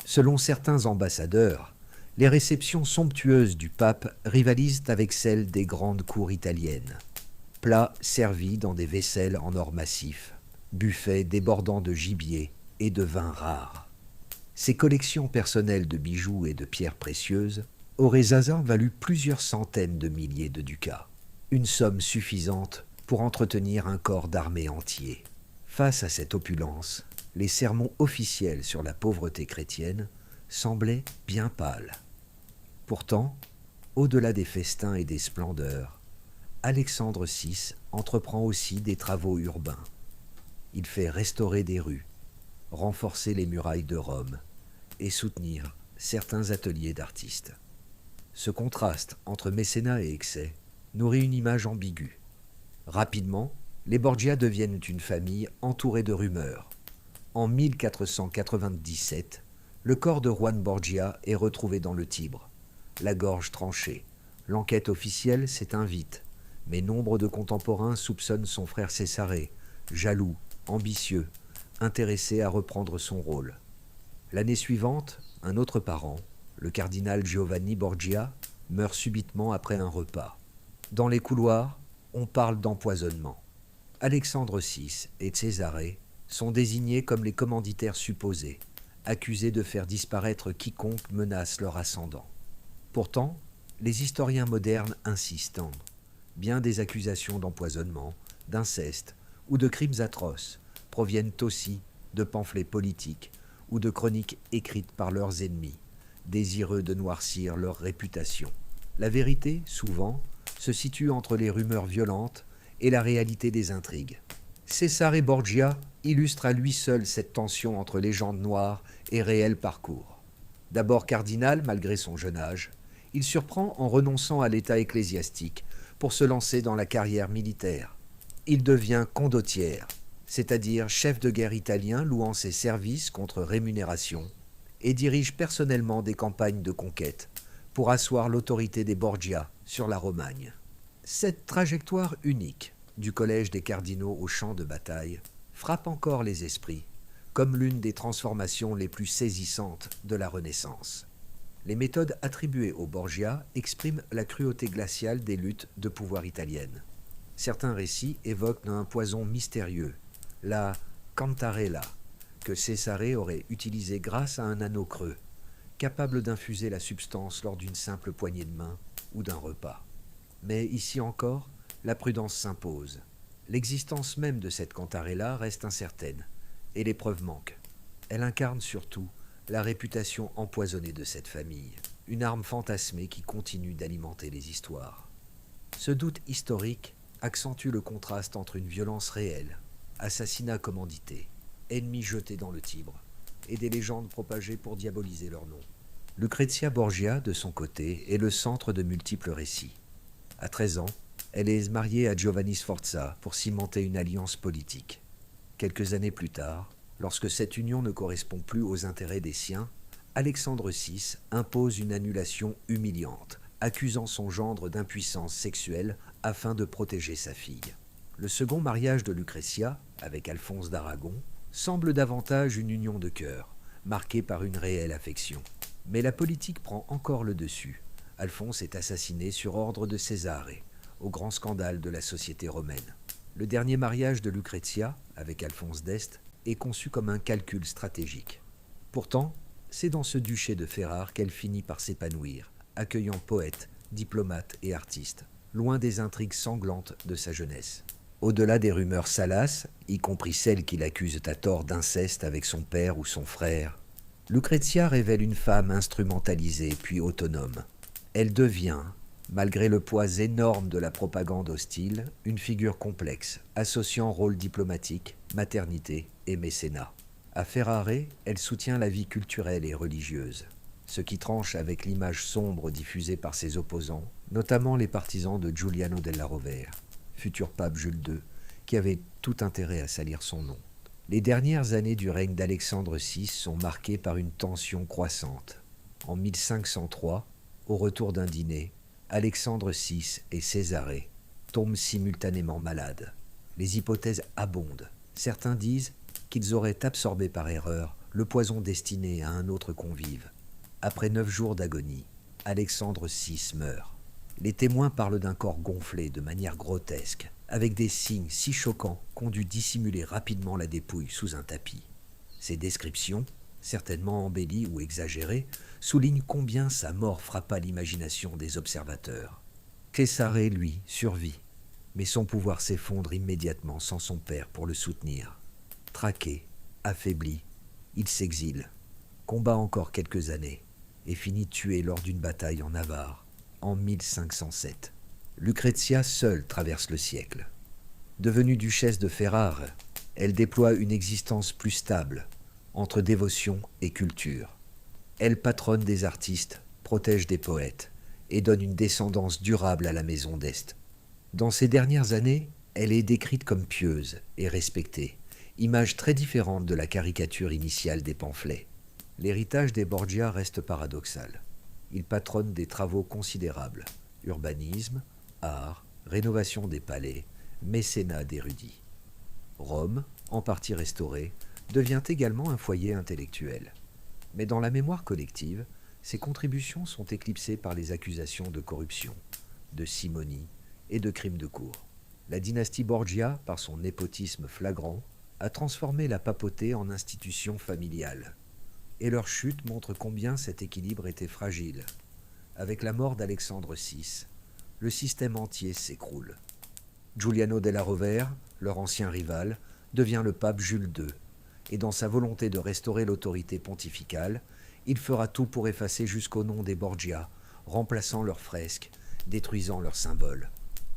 Speaker 1: Selon certains ambassadeurs, les réceptions somptueuses du pape rivalisent avec celles des grandes cours italiennes. Plats servis dans des vaisselles en or massif, buffets débordant de gibier et de vins rares. Ces collections personnelles de bijoux et de pierres précieuses auraient valu plusieurs centaines de milliers de ducats, une somme suffisante pour entretenir un corps d'armée entier. Face à cette opulence, les sermons officiels sur la pauvreté chrétienne semblaient bien pâles. Pourtant, au-delà des festins et des splendeurs, Alexandre VI entreprend aussi des travaux urbains. Il fait restaurer des rues, renforcer les murailles de Rome et soutenir certains ateliers d'artistes. Ce contraste entre mécénat et excès nourrit une image ambiguë. Rapidement, les Borgia deviennent une famille entourée de rumeurs. En 1497, le corps de Juan Borgia est retrouvé dans le Tibre, la gorge tranchée. L'enquête officielle s'éteint vite, mais nombre de contemporains soupçonnent son frère Cesare, jaloux, ambitieux, intéressé à reprendre son rôle. L'année suivante, un autre parent, le cardinal Giovanni Borgia, meurt subitement après un repas. Dans les couloirs, on parle d'empoisonnement. Alexandre VI et Cesare sont désignés comme les commanditaires supposés, accusés de faire disparaître quiconque menace leur ascendant. Pourtant, les historiens modernes insistent. Bien des accusations d'empoisonnement, d'inceste ou de crimes atroces proviennent aussi de pamphlets politiques ou de chroniques écrites par leurs ennemis, désireux de noircir leur réputation. La vérité, souvent, se situe entre les rumeurs violentes et la réalité des intrigues. Cesare Borgia illustre à lui seul cette tension entre légende noire et réel parcours. D'abord cardinal malgré son jeune âge, il surprend en renonçant à l'état ecclésiastique pour se lancer dans la carrière militaire. Il devient condottiere, c'est-à-dire chef de guerre italien louant ses services contre rémunération, et dirige personnellement des campagnes de conquête pour asseoir l'autorité des Borgia sur la Romagne. Cette trajectoire unique du collège des cardinaux au champ de bataille frappe encore les esprits, comme l'une des transformations les plus saisissantes de la Renaissance. Les méthodes attribuées aux Borgia expriment la cruauté glaciale des luttes de pouvoir italiennes. Certains récits évoquent un poison mystérieux, la cantarella, que Cesare aurait utilisé grâce à un anneau creux, capable d'infuser la substance lors d'une simple poignée de main ou d'un repas. Mais ici encore, la prudence s'impose. L'existence même de cette cantarella reste incertaine, et les preuves manquent. Elle incarne surtout la réputation empoisonnée de cette famille, une arme fantasmée qui continue d'alimenter les histoires. Ce doute historique accentue le contraste entre une violence réelle, assassinat commandité, ennemis jetés dans le Tibre, et des légendes propagées pour diaboliser leur nom. Lucrezia Borgia, de son côté, est le centre de multiples récits. À 13 ans, elle est mariée à Giovanni Sforza pour cimenter une alliance politique. Quelques années plus tard, lorsque cette union ne correspond plus aux intérêts des siens, Alexandre VI impose une annulation humiliante, accusant son gendre d'impuissance sexuelle afin de protéger sa fille. Le second mariage de Lucrezia, avec Alphonse d'Aragon, semble davantage une union de cœur, marquée par une réelle affection. Mais la politique prend encore le dessus. Alphonse est assassiné sur ordre de Césare, au grand scandale de la société romaine. Le dernier mariage de Lucrezia, avec Alphonse d'Este, est conçu comme un calcul stratégique. Pourtant, c'est dans ce duché de Ferrare qu'elle finit par s'épanouir, accueillant poètes, diplomates et artistes, loin des intrigues sanglantes de sa jeunesse. Au-delà des rumeurs salaces, y compris celles qui l'accusent à tort d'inceste avec son père ou son frère, Lucrezia révèle une femme instrumentalisée puis autonome. Elle devient, malgré le poids énorme de la propagande hostile, une figure complexe, associant rôle diplomatique, maternité et mécénat. À Ferrare, elle soutient la vie culturelle et religieuse, ce qui tranche avec l'image sombre diffusée par ses opposants, notamment les partisans de Giuliano della Rovere, futur pape Jules II, qui avait tout intérêt à salir son nom. Les dernières années du règne d'Alexandre VI sont marquées par une tension croissante. En 1503, au retour d'un dîner, Alexandre VI et Césare tombent simultanément malades. Les hypothèses abondent. Certains disent qu'ils auraient absorbé par erreur le poison destiné à un autre convive. Après 9 jours d'agonie, Alexandre VI meurt. Les témoins parlent d'un corps gonflé de manière grotesque, avec des signes si choquants qu'ont dû dissimuler rapidement la dépouille sous un tapis. Ces descriptions, certainement embellies ou exagérées, soulignent combien sa mort frappa l'imagination des observateurs. Césare, lui, survit, mais son pouvoir s'effondre immédiatement sans son père pour le soutenir. Traqué, affaibli, il s'exile, combat encore quelques années et finit tué lors d'une bataille en Navarre en 1507. Lucrezia seule traverse le siècle. Devenue duchesse de Ferrare, elle déploie une existence plus stable, entre dévotion et culture. Elle patronne des artistes, protège des poètes et donne une descendance durable à la maison d'Este. Dans ces dernières années, elle est décrite comme pieuse et respectée, image très différente de la caricature initiale des pamphlets. L'héritage des Borgia reste paradoxal. Il patronne des travaux considérables, urbanisme, art, rénovation des palais, mécénat d'érudits. Rome, en partie restaurée, devient également un foyer intellectuel. Mais dans la mémoire collective, ses contributions sont éclipsées par les accusations de corruption, de simonie et de crimes de cour. La dynastie Borgia, par son népotisme flagrant, a transformé la papauté en institution familiale. Et leur chute montre combien cet équilibre était fragile. Avec la mort d'Alexandre VI, le système entier s'écroule. Giuliano della Rovere, leur ancien rival, devient le pape Jules II, et dans sa volonté de restaurer l'autorité pontificale, il fera tout pour effacer jusqu'au nom des Borgia, remplaçant leurs fresques, détruisant leurs symboles.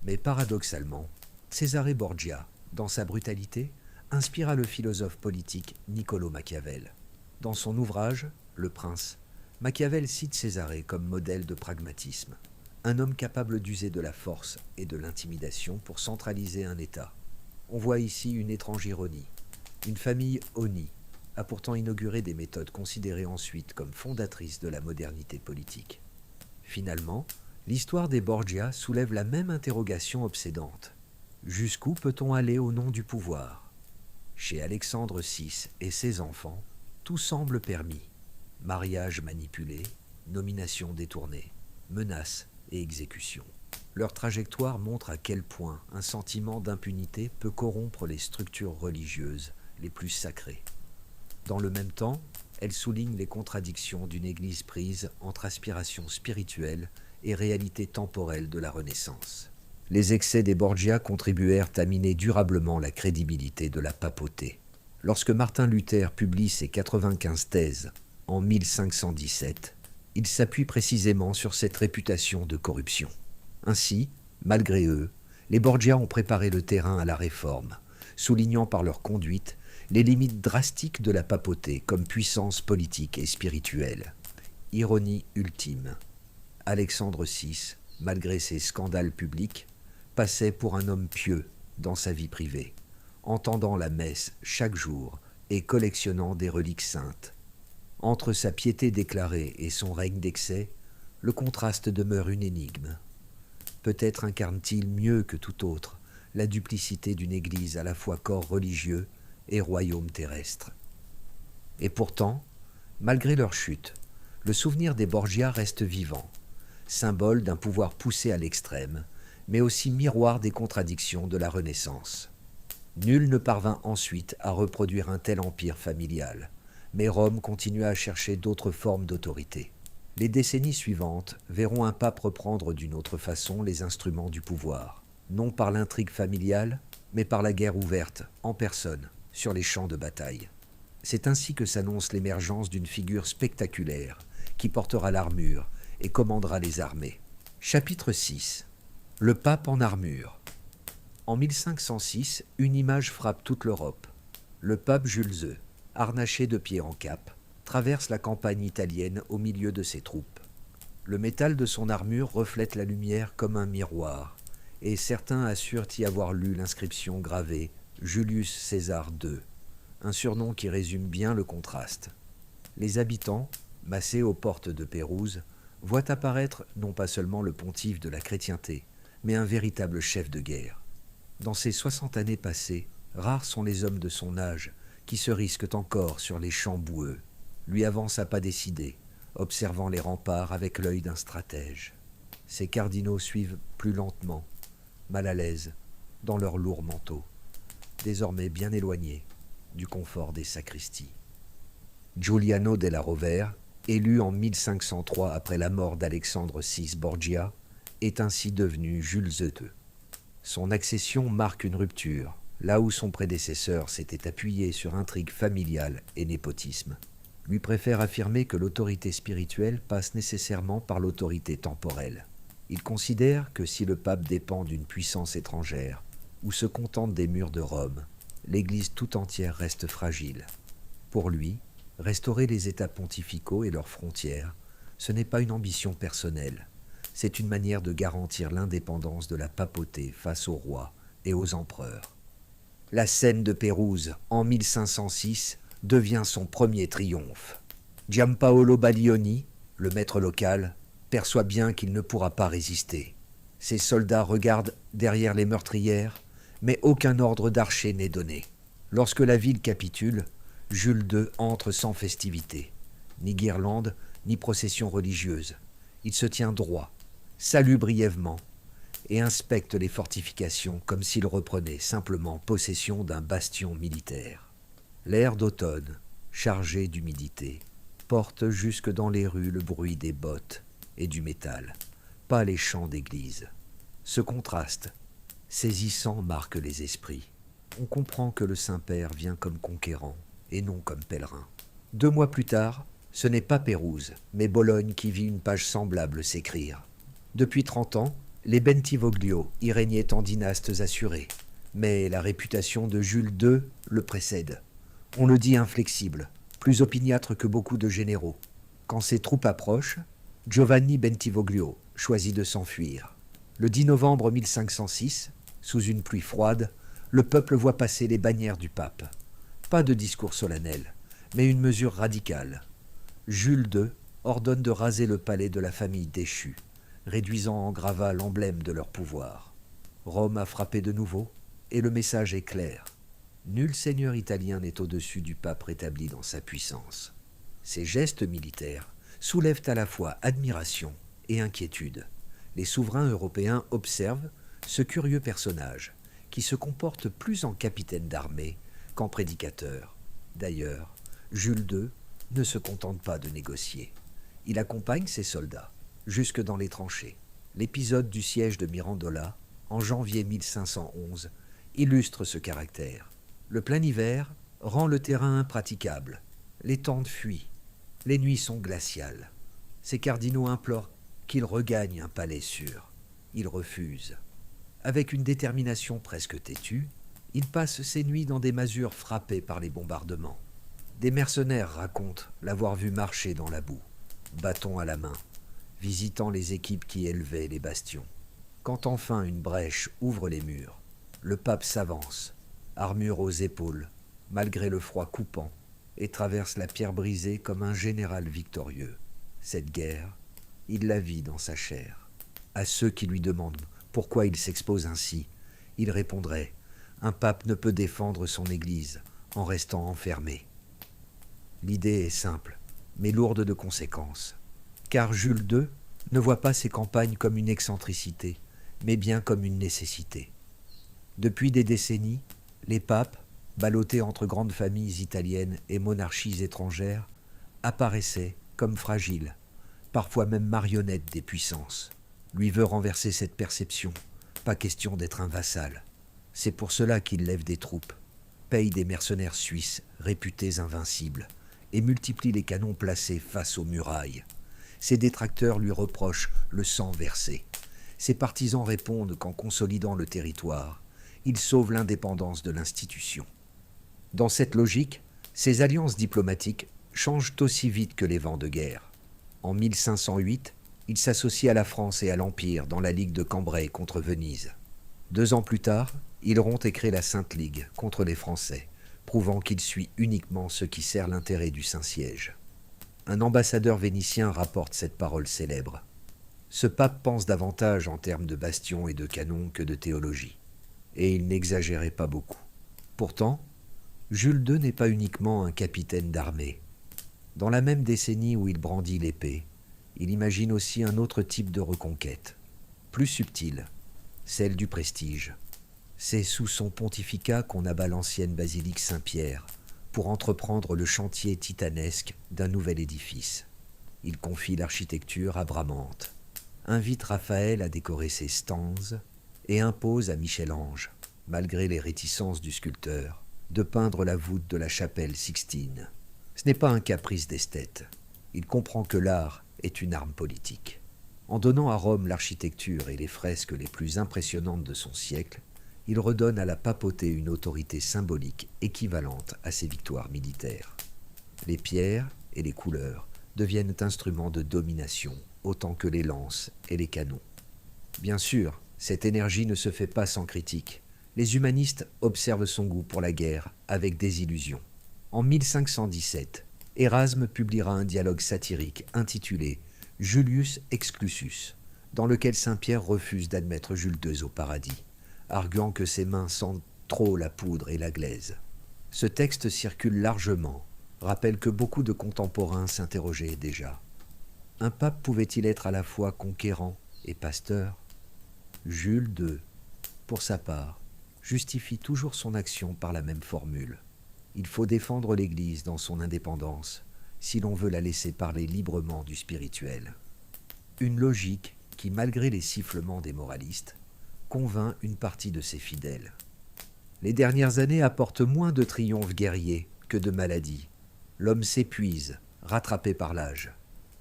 Speaker 1: Mais paradoxalement, Cesare Borgia, dans sa brutalité, inspira le philosophe politique Niccolò Machiavel. Dans son ouvrage, Le Prince, Machiavel cite Césare comme modèle de pragmatisme, un homme capable d'user de la force et de l'intimidation pour centraliser un État. On voit ici une étrange ironie. Une famille honnie a pourtant inauguré des méthodes considérées ensuite comme fondatrices de la modernité politique. Finalement, l'histoire des Borgia soulève la même interrogation obsédante. Jusqu'où peut-on aller au nom du pouvoir ? Chez Alexandre VI et ses enfants, tout semble permis. Mariage manipulé, nomination détournée, menaces et exécutions. Leur trajectoire montre à quel point un sentiment d'impunité peut corrompre les structures religieuses les plus sacrées. Dans le même temps, elle souligne les contradictions d'une Église prise entre aspiration spirituelle et réalité temporelle de la Renaissance. Les excès des Borgia contribuèrent à miner durablement la crédibilité de la papauté. Lorsque Martin Luther publie ses 95 thèses en 1517, il s'appuie précisément sur cette réputation de corruption. Ainsi, malgré eux, les Borgia ont préparé le terrain à la réforme, soulignant par leur conduite les limites drastiques de la papauté comme puissance politique et spirituelle. Ironie ultime. Alexandre VI, malgré ses scandales publics, passait pour un homme pieux dans sa vie privée, entendant la messe chaque jour et collectionnant des reliques saintes. Entre sa piété déclarée et son règne d'excès, le contraste demeure une énigme. Peut-être incarne-t-il mieux que tout autre la duplicité d'une Église à la fois corps religieux et royaume terrestre. Et pourtant, malgré leur chute, le souvenir des Borgia reste vivant, symbole d'un pouvoir poussé à l'extrême, mais aussi miroir des contradictions de la Renaissance. Nul ne parvint ensuite à reproduire un tel empire familial, mais Rome continua à chercher d'autres formes d'autorité. Les décennies suivantes verront un pape reprendre d'une autre façon les instruments du pouvoir, non par l'intrigue familiale, mais par la guerre ouverte, en personne, sur les champs de bataille. C'est ainsi que s'annonce l'émergence d'une figure spectaculaire, qui portera l'armure et commandera les armées. Chapitre 6. Le pape en armure. En 1506, une image frappe toute l'Europe. Le pape Jules II, harnaché de pied en cap, traverse la campagne italienne au milieu de ses troupes. Le métal de son armure reflète la lumière comme un miroir, et certains assurent y avoir lu l'inscription gravée « Julius César II », un surnom qui résume bien le contraste. Les habitants, massés aux portes de Pérouse, voient apparaître non pas seulement le pontife de la chrétienté, mais un véritable chef de guerre. Dans ces 60 années passées, rares sont les hommes de son âge qui se risquent encore sur les champs boueux, lui avance à pas décidés, observant les remparts avec l'œil d'un stratège. Ses cardinaux suivent plus lentement, mal à l'aise, dans leurs lourds manteaux, désormais bien éloignés du confort des sacristies. Giuliano della Rovere, élu en 1503 après la mort d'Alexandre VI Borgia, est ainsi devenu Jules II. Son accession marque une rupture, là où son prédécesseur s'était appuyé sur intrigue familiale et népotisme. Lui préfère affirmer que l'autorité spirituelle passe nécessairement par l'autorité temporelle. Il considère que si le pape dépend d'une puissance étrangère ou se contente des murs de Rome, l'Église tout entière reste fragile. Pour lui, restaurer les États pontificaux et leurs frontières, ce n'est pas une ambition personnelle, c'est une manière de garantir l'indépendance de la papauté face aux rois et aux empereurs. La scène de Pérouse, en 1506, devient son premier triomphe. Giampaolo Baglioni, le maître local, perçoit bien qu'il ne pourra pas résister. Ses soldats regardent derrière les meurtrières, mais aucun ordre d'archer n'est donné. Lorsque la ville capitule, Jules II entre sans festivité. Ni guirlande, ni procession religieuse. Il se tient droit, salue brièvement et inspecte les fortifications comme s'il reprenait simplement possession d'un bastion militaire. L'air d'automne, chargé d'humidité, porte jusque dans les rues le bruit des bottes et du métal, pas les chants d'église. Ce contraste, saisissant, marque les esprits. On comprend que le Saint-Père vient comme conquérant et non comme pèlerin. 2 mois plus tard, ce n'est pas Pérouse, mais Bologne qui vit une page semblable s'écrire. Depuis 30 ans, les Bentivoglio y régnaient en dynastes assurés, mais la réputation de Jules II le précède. On le dit inflexible, plus opiniâtre que beaucoup de généraux. Quand ses troupes approchent, Giovanni Bentivoglio choisit de s'enfuir. Le 10 novembre 1506, sous une pluie froide, le peuple voit passer les bannières du pape. Pas de discours solennel, mais une mesure radicale. Jules II ordonne de raser le palais de la famille déchue, réduisant en gravats l'emblème de leur pouvoir. Rome a frappé de nouveau, et le message est clair. Nul seigneur italien n'est au-dessus du pape rétabli dans sa puissance. Ces gestes militaires soulèvent à la fois admiration et inquiétude. Les souverains européens observent ce curieux personnage, qui se comporte plus en capitaine d'armée qu'en prédicateur. D'ailleurs, Jules II ne se contente pas de négocier. Il accompagne ses soldats jusque dans les tranchées. L'épisode du siège de Mirandola, en janvier 1511, illustre ce caractère. Le plein hiver rend le terrain impraticable. Les tentes fuient. Les nuits sont glaciales. Ses cardinaux implorent qu'il regagne un palais sûr. Il refuse. Avec une détermination presque têtue, il passe ses nuits dans des masures frappées par les bombardements. Des mercenaires racontent l'avoir vu marcher dans la boue, bâton à la main, visitant les équipes qui élevaient les bastions. Quand enfin une brèche ouvre les murs, le pape s'avance, armure aux épaules, malgré le froid coupant, et traverse la pierre brisée comme un général victorieux. Cette guerre, il la vit dans sa chair. À ceux qui lui demandent pourquoi il s'expose ainsi, Il répondrait « Un pape ne peut défendre son Église en restant enfermé ». L'idée est simple, mais lourde de conséquences, car Jules II ne voit pas ses campagnes comme une excentricité, mais bien comme une nécessité. Depuis des décennies, les papes, ballottés entre grandes familles italiennes et monarchies étrangères, apparaissaient comme fragiles, parfois même marionnettes des puissances. Lui veut renverser cette perception, pas question d'être un vassal. C'est pour cela qu'il lève des troupes, paye des mercenaires suisses réputés invincibles et multiplie les canons placés face aux murailles. Ses détracteurs lui reprochent le sang versé. Ses partisans répondent qu'en consolidant le territoire, il sauve l'indépendance de l'institution. Dans cette logique, ses alliances diplomatiques changent aussi vite que les vents de guerre. En 1508, il s'associe à la France et à l'Empire dans la Ligue de Cambrai contre Venise. 2 ans plus tard, il rompt et crée la Sainte Ligue contre les Français, prouvant qu'il suit uniquement ce qui sert l'intérêt du Saint-Siège. Un ambassadeur vénitien rapporte cette parole célèbre. Ce pape pense davantage en termes de bastions et de canons que de théologie. Et il n'exagérait pas beaucoup. Pourtant, Jules II n'est pas uniquement un capitaine d'armée. Dans la même décennie où il brandit l'épée, il imagine aussi un autre type de reconquête, plus subtile, celle du prestige. C'est sous son pontificat qu'on abat l'ancienne basilique Saint-Pierre pour entreprendre le chantier titanesque d'un nouvel édifice. Il confie l'architecture à Bramante, invite Raphaël à décorer ses stanzes et impose à Michel-Ange, malgré les réticences du sculpteur, de peindre la voûte de la chapelle Sixtine. Ce n'est pas un caprice d'esthète. Il comprend que l'art est une arme politique. En donnant à Rome l'architecture et les fresques les plus impressionnantes de son siècle, il redonne à la papauté une autorité symbolique équivalente à ses victoires militaires. Les pierres et les couleurs deviennent instruments de domination autant que les lances et les canons. Bien sûr, cette énergie ne se fait pas sans critique. Les humanistes observent son goût pour la guerre avec désillusion. En 1517, Érasme publiera un dialogue satirique intitulé « Julius Exclusus », dans lequel Saint-Pierre refuse d'admettre Jules II au paradis, arguant que ses mains sentent trop la poudre et la glaise. Ce texte circule largement, rappelle que beaucoup de contemporains s'interrogeaient déjà. Un pape pouvait-il être à la fois conquérant et pasteur ? Jules II, pour sa part, justifie toujours son action par la même formule. Il faut défendre l'Église dans son indépendance, si l'on veut la laisser parler librement du spirituel. Une logique qui, malgré les sifflements des moralistes, convainc une partie de ses fidèles. Les dernières années apportent moins de triomphes guerriers que de maladies. L'homme s'épuise, rattrapé par l'âge.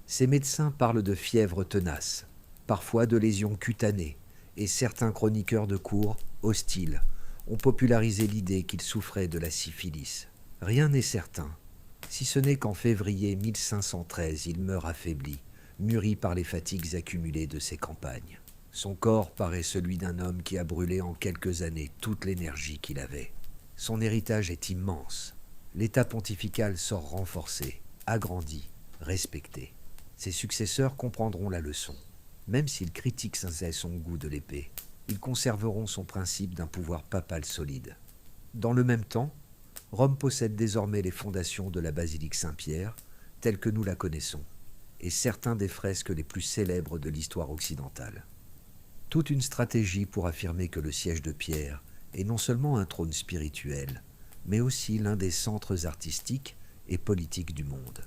Speaker 1: Ses médecins parlent de fièvre tenace, parfois de lésions cutanées, et certains chroniqueurs de cour, hostiles, ont popularisé l'idée qu'il souffrait de la syphilis. Rien n'est certain, si ce n'est qu'en février 1513, il meurt affaibli, mûri par les fatigues accumulées de ses campagnes. Son corps paraît celui d'un homme qui a brûlé en quelques années toute l'énergie qu'il avait. Son héritage est immense. L'État pontifical sort renforcé, agrandi, respecté. Ses successeurs comprendront la leçon. Même s'ils critiquent sans cesse son goût de l'épée, ils conserveront son principe d'un pouvoir papal solide. Dans le même temps, Rome possède désormais les fondations de la basilique Saint-Pierre, telle que nous la connaissons, et certains des fresques les plus célèbres de l'histoire occidentale. Toute une stratégie pour affirmer que le siège de Pierre est non seulement un trône spirituel, mais aussi l'un des centres artistiques et politiques du monde.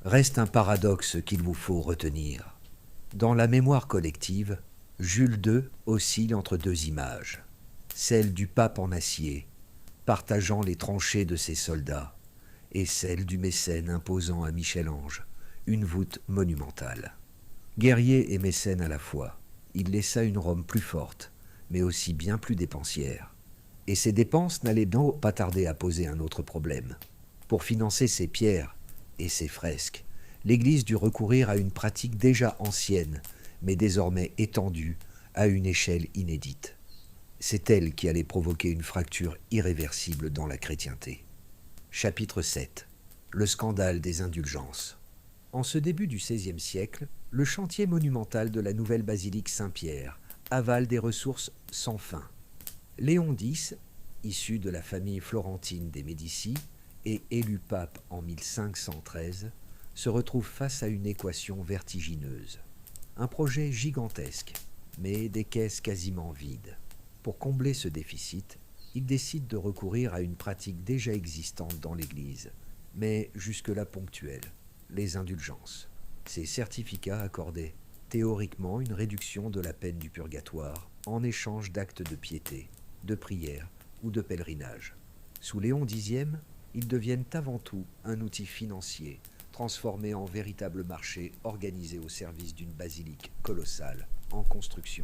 Speaker 1: Reste un paradoxe qu'il vous faut retenir. Dans la mémoire collective, Jules II oscille entre 2 images, celle du pape en acier, partageant les tranchées de ses soldats, et celle du mécène imposant à Michel-Ange une voûte monumentale. Guerrier et mécène à la fois, il laissa une Rome plus forte, mais aussi bien plus dépensière. Et ces dépenses n'allaient donc pas tarder à poser un autre problème. Pour financer ses pierres et ses fresques, l'Église dut recourir à une pratique déjà ancienne, mais désormais étendue à une échelle inédite. C'est elle qui allait provoquer une fracture irréversible dans la chrétienté. Chapitre 7. Le scandale des indulgences. En ce début du XVIe siècle, le chantier monumental de la nouvelle basilique Saint-Pierre avale des ressources sans fin. Léon X, issu de la famille florentine des Médicis et élu pape en 1513, se retrouve face à une équation vertigineuse. Un projet gigantesque, mais des caisses quasiment vides. Pour combler ce déficit, il décide de recourir à une pratique déjà existante dans l'Église, mais jusque-là ponctuelle, les indulgences. Ces certificats accordaient théoriquement une réduction de la peine du purgatoire en échange d'actes de piété, de prière ou de pèlerinage. Sous Léon X, ils deviennent avant tout un outil financier, transformé en véritable marché organisé au service d'une basilique colossale en construction.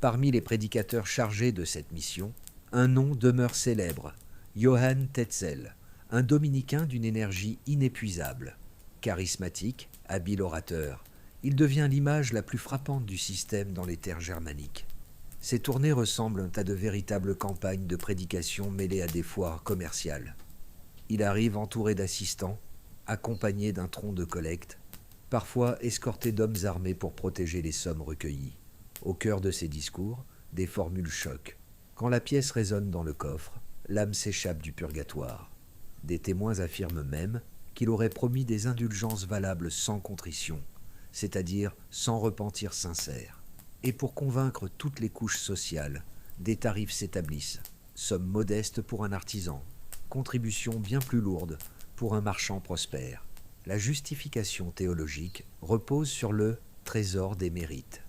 Speaker 1: Parmi les prédicateurs chargés de cette mission, un nom demeure célèbre, Johann Tetzel, un dominicain d'une énergie inépuisable. Charismatique, habile orateur, il devient l'image la plus frappante du système dans les terres germaniques. Ses tournées ressemblent à de véritables campagnes de prédication mêlées à des foires commerciales. Il arrive entouré d'assistants, accompagné d'un tronc de collecte, parfois escorté d'hommes armés pour protéger les sommes recueillies. Au cœur de ses discours, des formules choquent. Quand la pièce résonne dans le coffre, l'âme s'échappe du purgatoire. Des témoins affirment même qu'il aurait promis des indulgences valables sans contrition, c'est-à-dire sans repentir sincère. Et pour convaincre toutes les couches sociales, des tarifs s'établissent. Somme modeste pour un artisan, contribution bien plus lourde pour un marchand prospère. La justification théologique repose sur le trésor des mérites.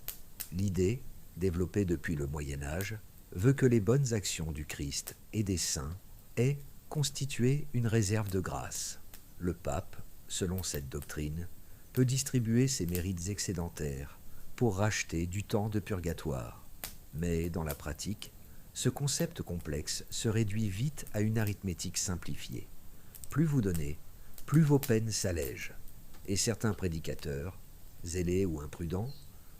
Speaker 1: L'idée, développée depuis le Moyen-Âge, veut que les bonnes actions du Christ et des saints aient constitué une réserve de grâce. Le pape, selon cette doctrine, peut distribuer ses mérites excédentaires pour racheter du temps de purgatoire. Mais dans la pratique, ce concept complexe se réduit vite à une arithmétique simplifiée. Plus vous donnez, plus vos peines s'allègent. Et certains prédicateurs, zélés ou imprudents,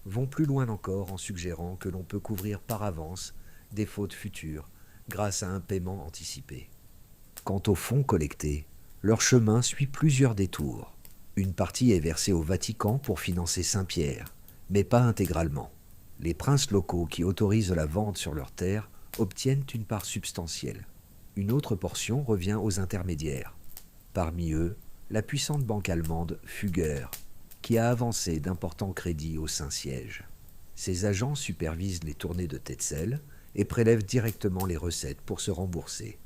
Speaker 1: vont plus loin encore en suggérant que l'on peut couvrir par avance des fautes futures grâce à un paiement anticipé. Quant aux fonds collectés, leur chemin suit plusieurs détours. Une partie est versée au Vatican pour financer Saint-Pierre, mais pas intégralement. Les princes locaux qui autorisent la vente sur leurs terres obtiennent une part substantielle. Une autre portion revient aux intermédiaires. Parmi eux, la puissante banque allemande Fugger, qui a avancé d'importants crédits au Saint-Siège. Ses agents supervisent les tournées de Tetzel et prélèvent directement les recettes pour se rembourser.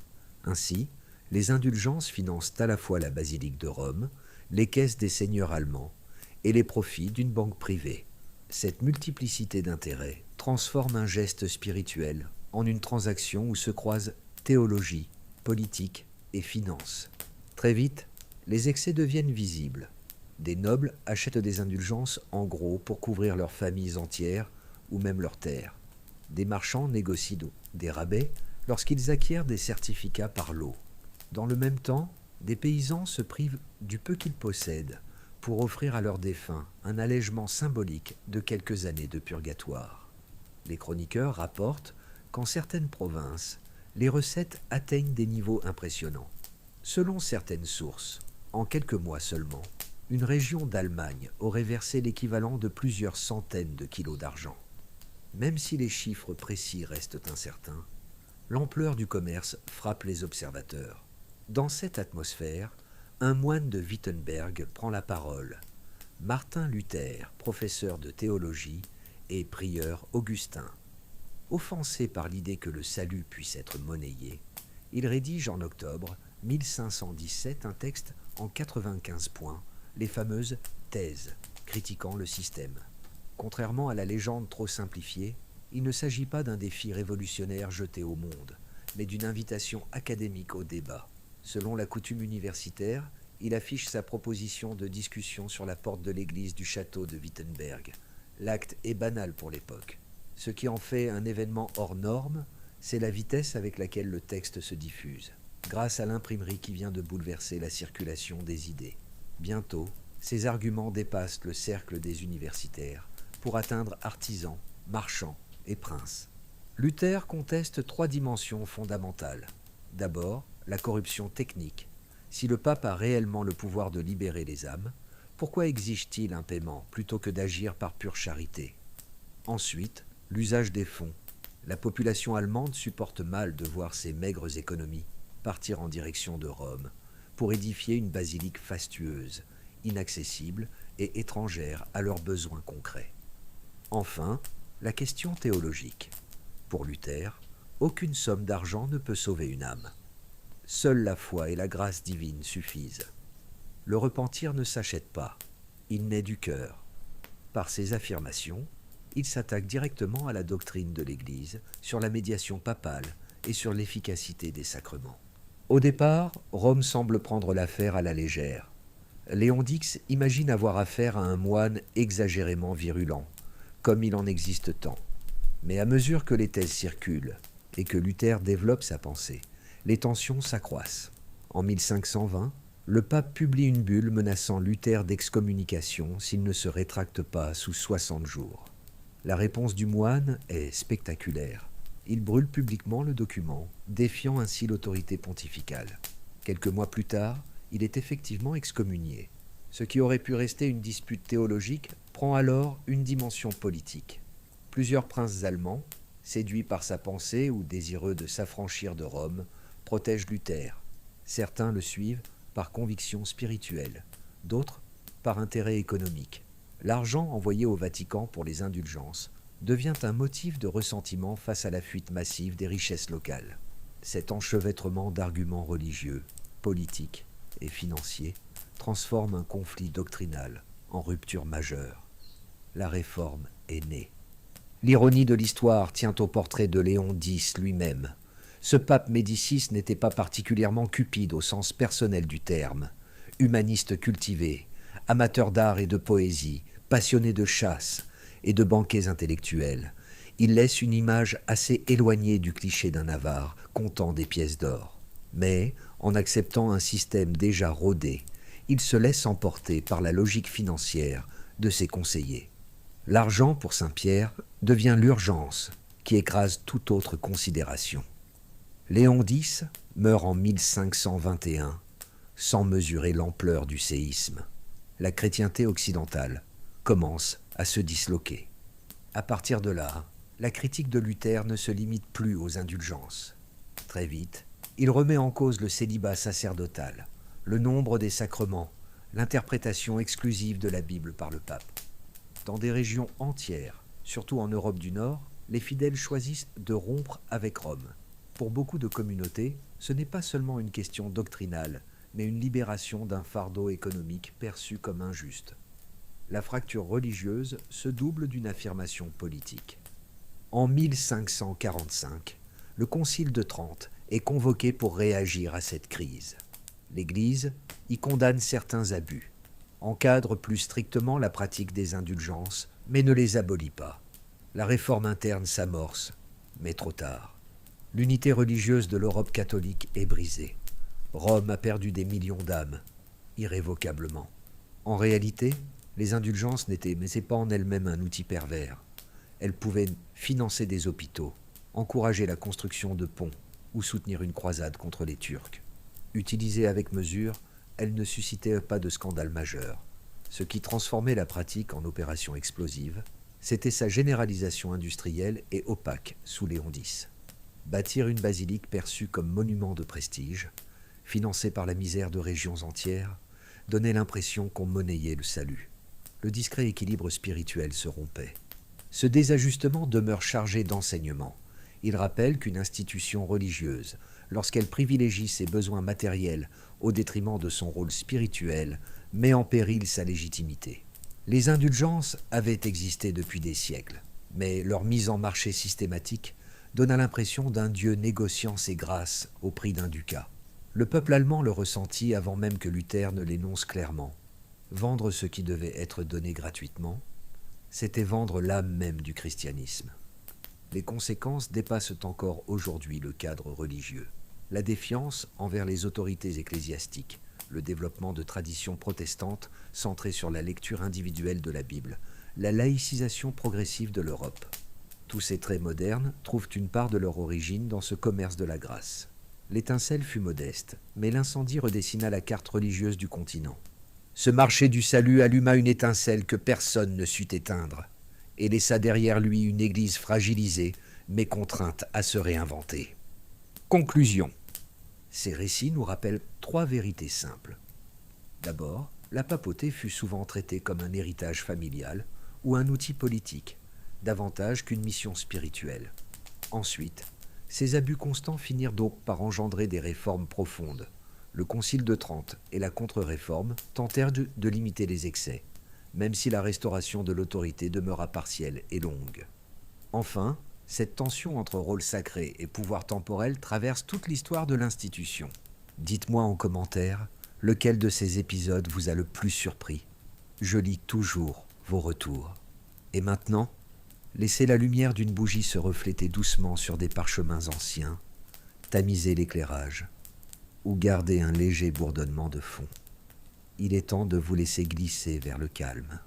Speaker 1: Ainsi, les indulgences financent à la fois la basilique de Rome, les caisses des seigneurs allemands et les profits d'une banque privée. Cette multiplicité d'intérêts transforme un geste spirituel en une transaction où se croisent théologie, politique et finance. Très vite, les excès deviennent visibles. Des nobles achètent des indulgences en gros pour couvrir leurs familles entières ou même leurs terres. Des marchands négocient des rabais lorsqu'ils acquièrent des certificats par lot. Dans le même temps, des paysans se privent du peu qu'ils possèdent pour offrir à leurs défunts un allègement symbolique de quelques années de purgatoire. Les chroniqueurs rapportent qu'en certaines provinces, les recettes atteignent des niveaux impressionnants. Selon certaines sources, en quelques mois seulement, une région d'Allemagne aurait versé l'équivalent de plusieurs centaines de kilos d'argent. Même si les chiffres précis restent incertains, l'ampleur du commerce frappe les observateurs. Dans cette atmosphère, un moine de Wittenberg prend la parole. Martin Luther, professeur de théologie et prieur augustin. Offensé par l'idée que le salut puisse être monnayé, il rédige en octobre 1517 un texte en 95 points, les fameuses thèses, critiquant le système. Contrairement à la légende trop simplifiée, il ne s'agit pas d'un défi révolutionnaire jeté au monde, mais d'une invitation académique au débat. Selon la coutume universitaire, il affiche sa proposition de discussion sur la porte de l'église du château de Wittenberg. L'acte est banal pour l'époque. Ce qui en fait un événement hors norme, c'est la vitesse avec laquelle le texte se diffuse, grâce à l'imprimerie qui vient de bouleverser la circulation des idées. Bientôt, ces arguments dépassent le cercle des universitaires pour atteindre artisans, marchands et princes. Luther conteste 3 dimensions fondamentales. D'abord, la corruption technique. Si le pape a réellement le pouvoir de libérer les âmes, pourquoi exige-t-il un paiement plutôt que d'agir par pure charité? Ensuite, l'usage des fonds. La population allemande supporte mal de voir ses maigres économies partir en direction de Rome pour édifier une basilique fastueuse, inaccessible et étrangère à leurs besoins concrets. Enfin, la question théologique. Pour Luther, aucune somme d'argent ne peut sauver une âme. Seule la foi et la grâce divine suffisent. Le repentir ne s'achète pas, il naît du cœur. Par ses affirmations, il s'attaque directement à la doctrine de l'Église sur la médiation papale et sur l'efficacité des sacrements. Au départ, Rome semble prendre l'affaire à la légère. Léon Dix imagine avoir affaire à un moine exagérément virulent, comme il en existe tant. Mais à mesure que les thèses circulent et que Luther développe sa pensée, les tensions s'accroissent. En 1520, le pape publie une bulle menaçant Luther d'excommunication s'il ne se rétracte pas sous 60 jours. La réponse du moine est spectaculaire. Il brûle publiquement le document, défiant ainsi l'autorité pontificale. Quelques mois plus tard, il est effectivement excommunié. Ce qui aurait pu rester une dispute théologique prend alors une dimension politique. Plusieurs princes allemands, séduits par sa pensée ou désireux de s'affranchir de Rome, protègent Luther. Certains le suivent par conviction spirituelle, d'autres par intérêt économique. L'argent envoyé au Vatican pour les indulgences devient un motif de ressentiment face à la fuite massive des richesses locales. Cet enchevêtrement d'arguments religieux, politiques et financiers transforme un conflit doctrinal en rupture majeure. La réforme est née. L'ironie de l'histoire tient au portrait de Léon X lui-même. Ce pape Médicis n'était pas particulièrement cupide au sens personnel du terme. Humaniste cultivé, amateur d'art et de poésie, passionné de chasse et de banquets intellectuels, il laisse une image assez éloignée du cliché d'un avare comptant des pièces d'or. Mais, en acceptant un système déjà rodé, il se laisse emporter par la logique financière de ses conseillers. L'argent, pour Saint-Pierre, devient l'urgence qui écrase toute autre considération. Léon X meurt en 1521, sans mesurer l'ampleur du séisme. La chrétienté occidentale commence à se disloquer. À partir de là, la critique de Luther ne se limite plus aux indulgences. Très vite, il remet en cause le célibat sacerdotal, le nombre des sacrements, l'interprétation exclusive de la Bible par le pape. Dans des régions entières, surtout en Europe du Nord, les fidèles choisissent de rompre avec Rome. Pour beaucoup de communautés, ce n'est pas seulement une question doctrinale, mais une libération d'un fardeau économique perçu comme injuste. La fracture religieuse se double d'une affirmation politique. En 1545, le Concile de Trente est convoqué pour réagir à cette crise. L'Église y condamne certains abus, encadre plus strictement la pratique des indulgences, mais ne les abolit pas. La réforme interne s'amorce, mais trop tard. L'unité religieuse de l'Europe catholique est brisée. Rome a perdu des millions d'âmes, irrévocablement. En réalité, les indulgences n'étaient pas en elles-mêmes un outil pervers. Elles pouvaient financer des hôpitaux, encourager la construction de ponts ou soutenir une croisade contre les Turcs. Utilisées avec mesure, elles ne suscitaient pas de scandale majeur. Ce qui transformait la pratique en opération explosive, c'était sa généralisation industrielle et opaque sous Léon X. Bâtir une basilique perçue comme monument de prestige, financée par la misère de régions entières, donnait l'impression qu'on monnayait le salut. Le discret équilibre spirituel se rompait. Ce désajustement demeure chargé d'enseignement. Il rappelle qu'une institution religieuse, lorsqu'elle privilégie ses besoins matériels au détriment de son rôle spirituel, met en péril sa légitimité. Les indulgences avaient existé depuis des siècles, mais leur mise en marché systématique donna l'impression d'un Dieu négociant ses grâces au prix d'un ducat. Le peuple allemand le ressentit avant même que Luther ne l'énonce clairement. Vendre ce qui devait être donné gratuitement, c'était vendre l'âme même du christianisme. Les conséquences dépassent encore aujourd'hui le cadre religieux. La défiance envers les autorités ecclésiastiques, le développement de traditions protestantes centrées sur la lecture individuelle de la Bible, la laïcisation progressive de l'Europe. Tous ces traits modernes trouvent une part de leur origine dans ce commerce de la grâce. L'étincelle fut modeste, mais l'incendie redessina la carte religieuse du continent. Ce marché du salut alluma une étincelle que personne ne sut éteindre. et laissa derrière lui une Église fragilisée, mais contrainte à se réinventer. Conclusion. Ces récits nous rappellent 3 vérités simples. D'abord, la papauté fut souvent traitée comme un héritage familial ou un outil politique, davantage qu'une mission spirituelle. Ensuite, ces abus constants finirent donc par engendrer des réformes profondes. Le Concile de Trente et la Contre-Réforme tentèrent de limiter les excès, même si la restauration de l'autorité demeura partielle et longue. Enfin, cette tension entre rôle sacré et pouvoir temporel traverse toute l'histoire de l'institution. Dites-moi en commentaire lequel de ces épisodes vous a le plus surpris. Je lis toujours vos retours. Et maintenant, laissez la lumière d'une bougie se refléter doucement sur des parchemins anciens, tamisez l'éclairage, ou gardez un léger bourdonnement de fond. Il est temps de vous laisser glisser vers le calme.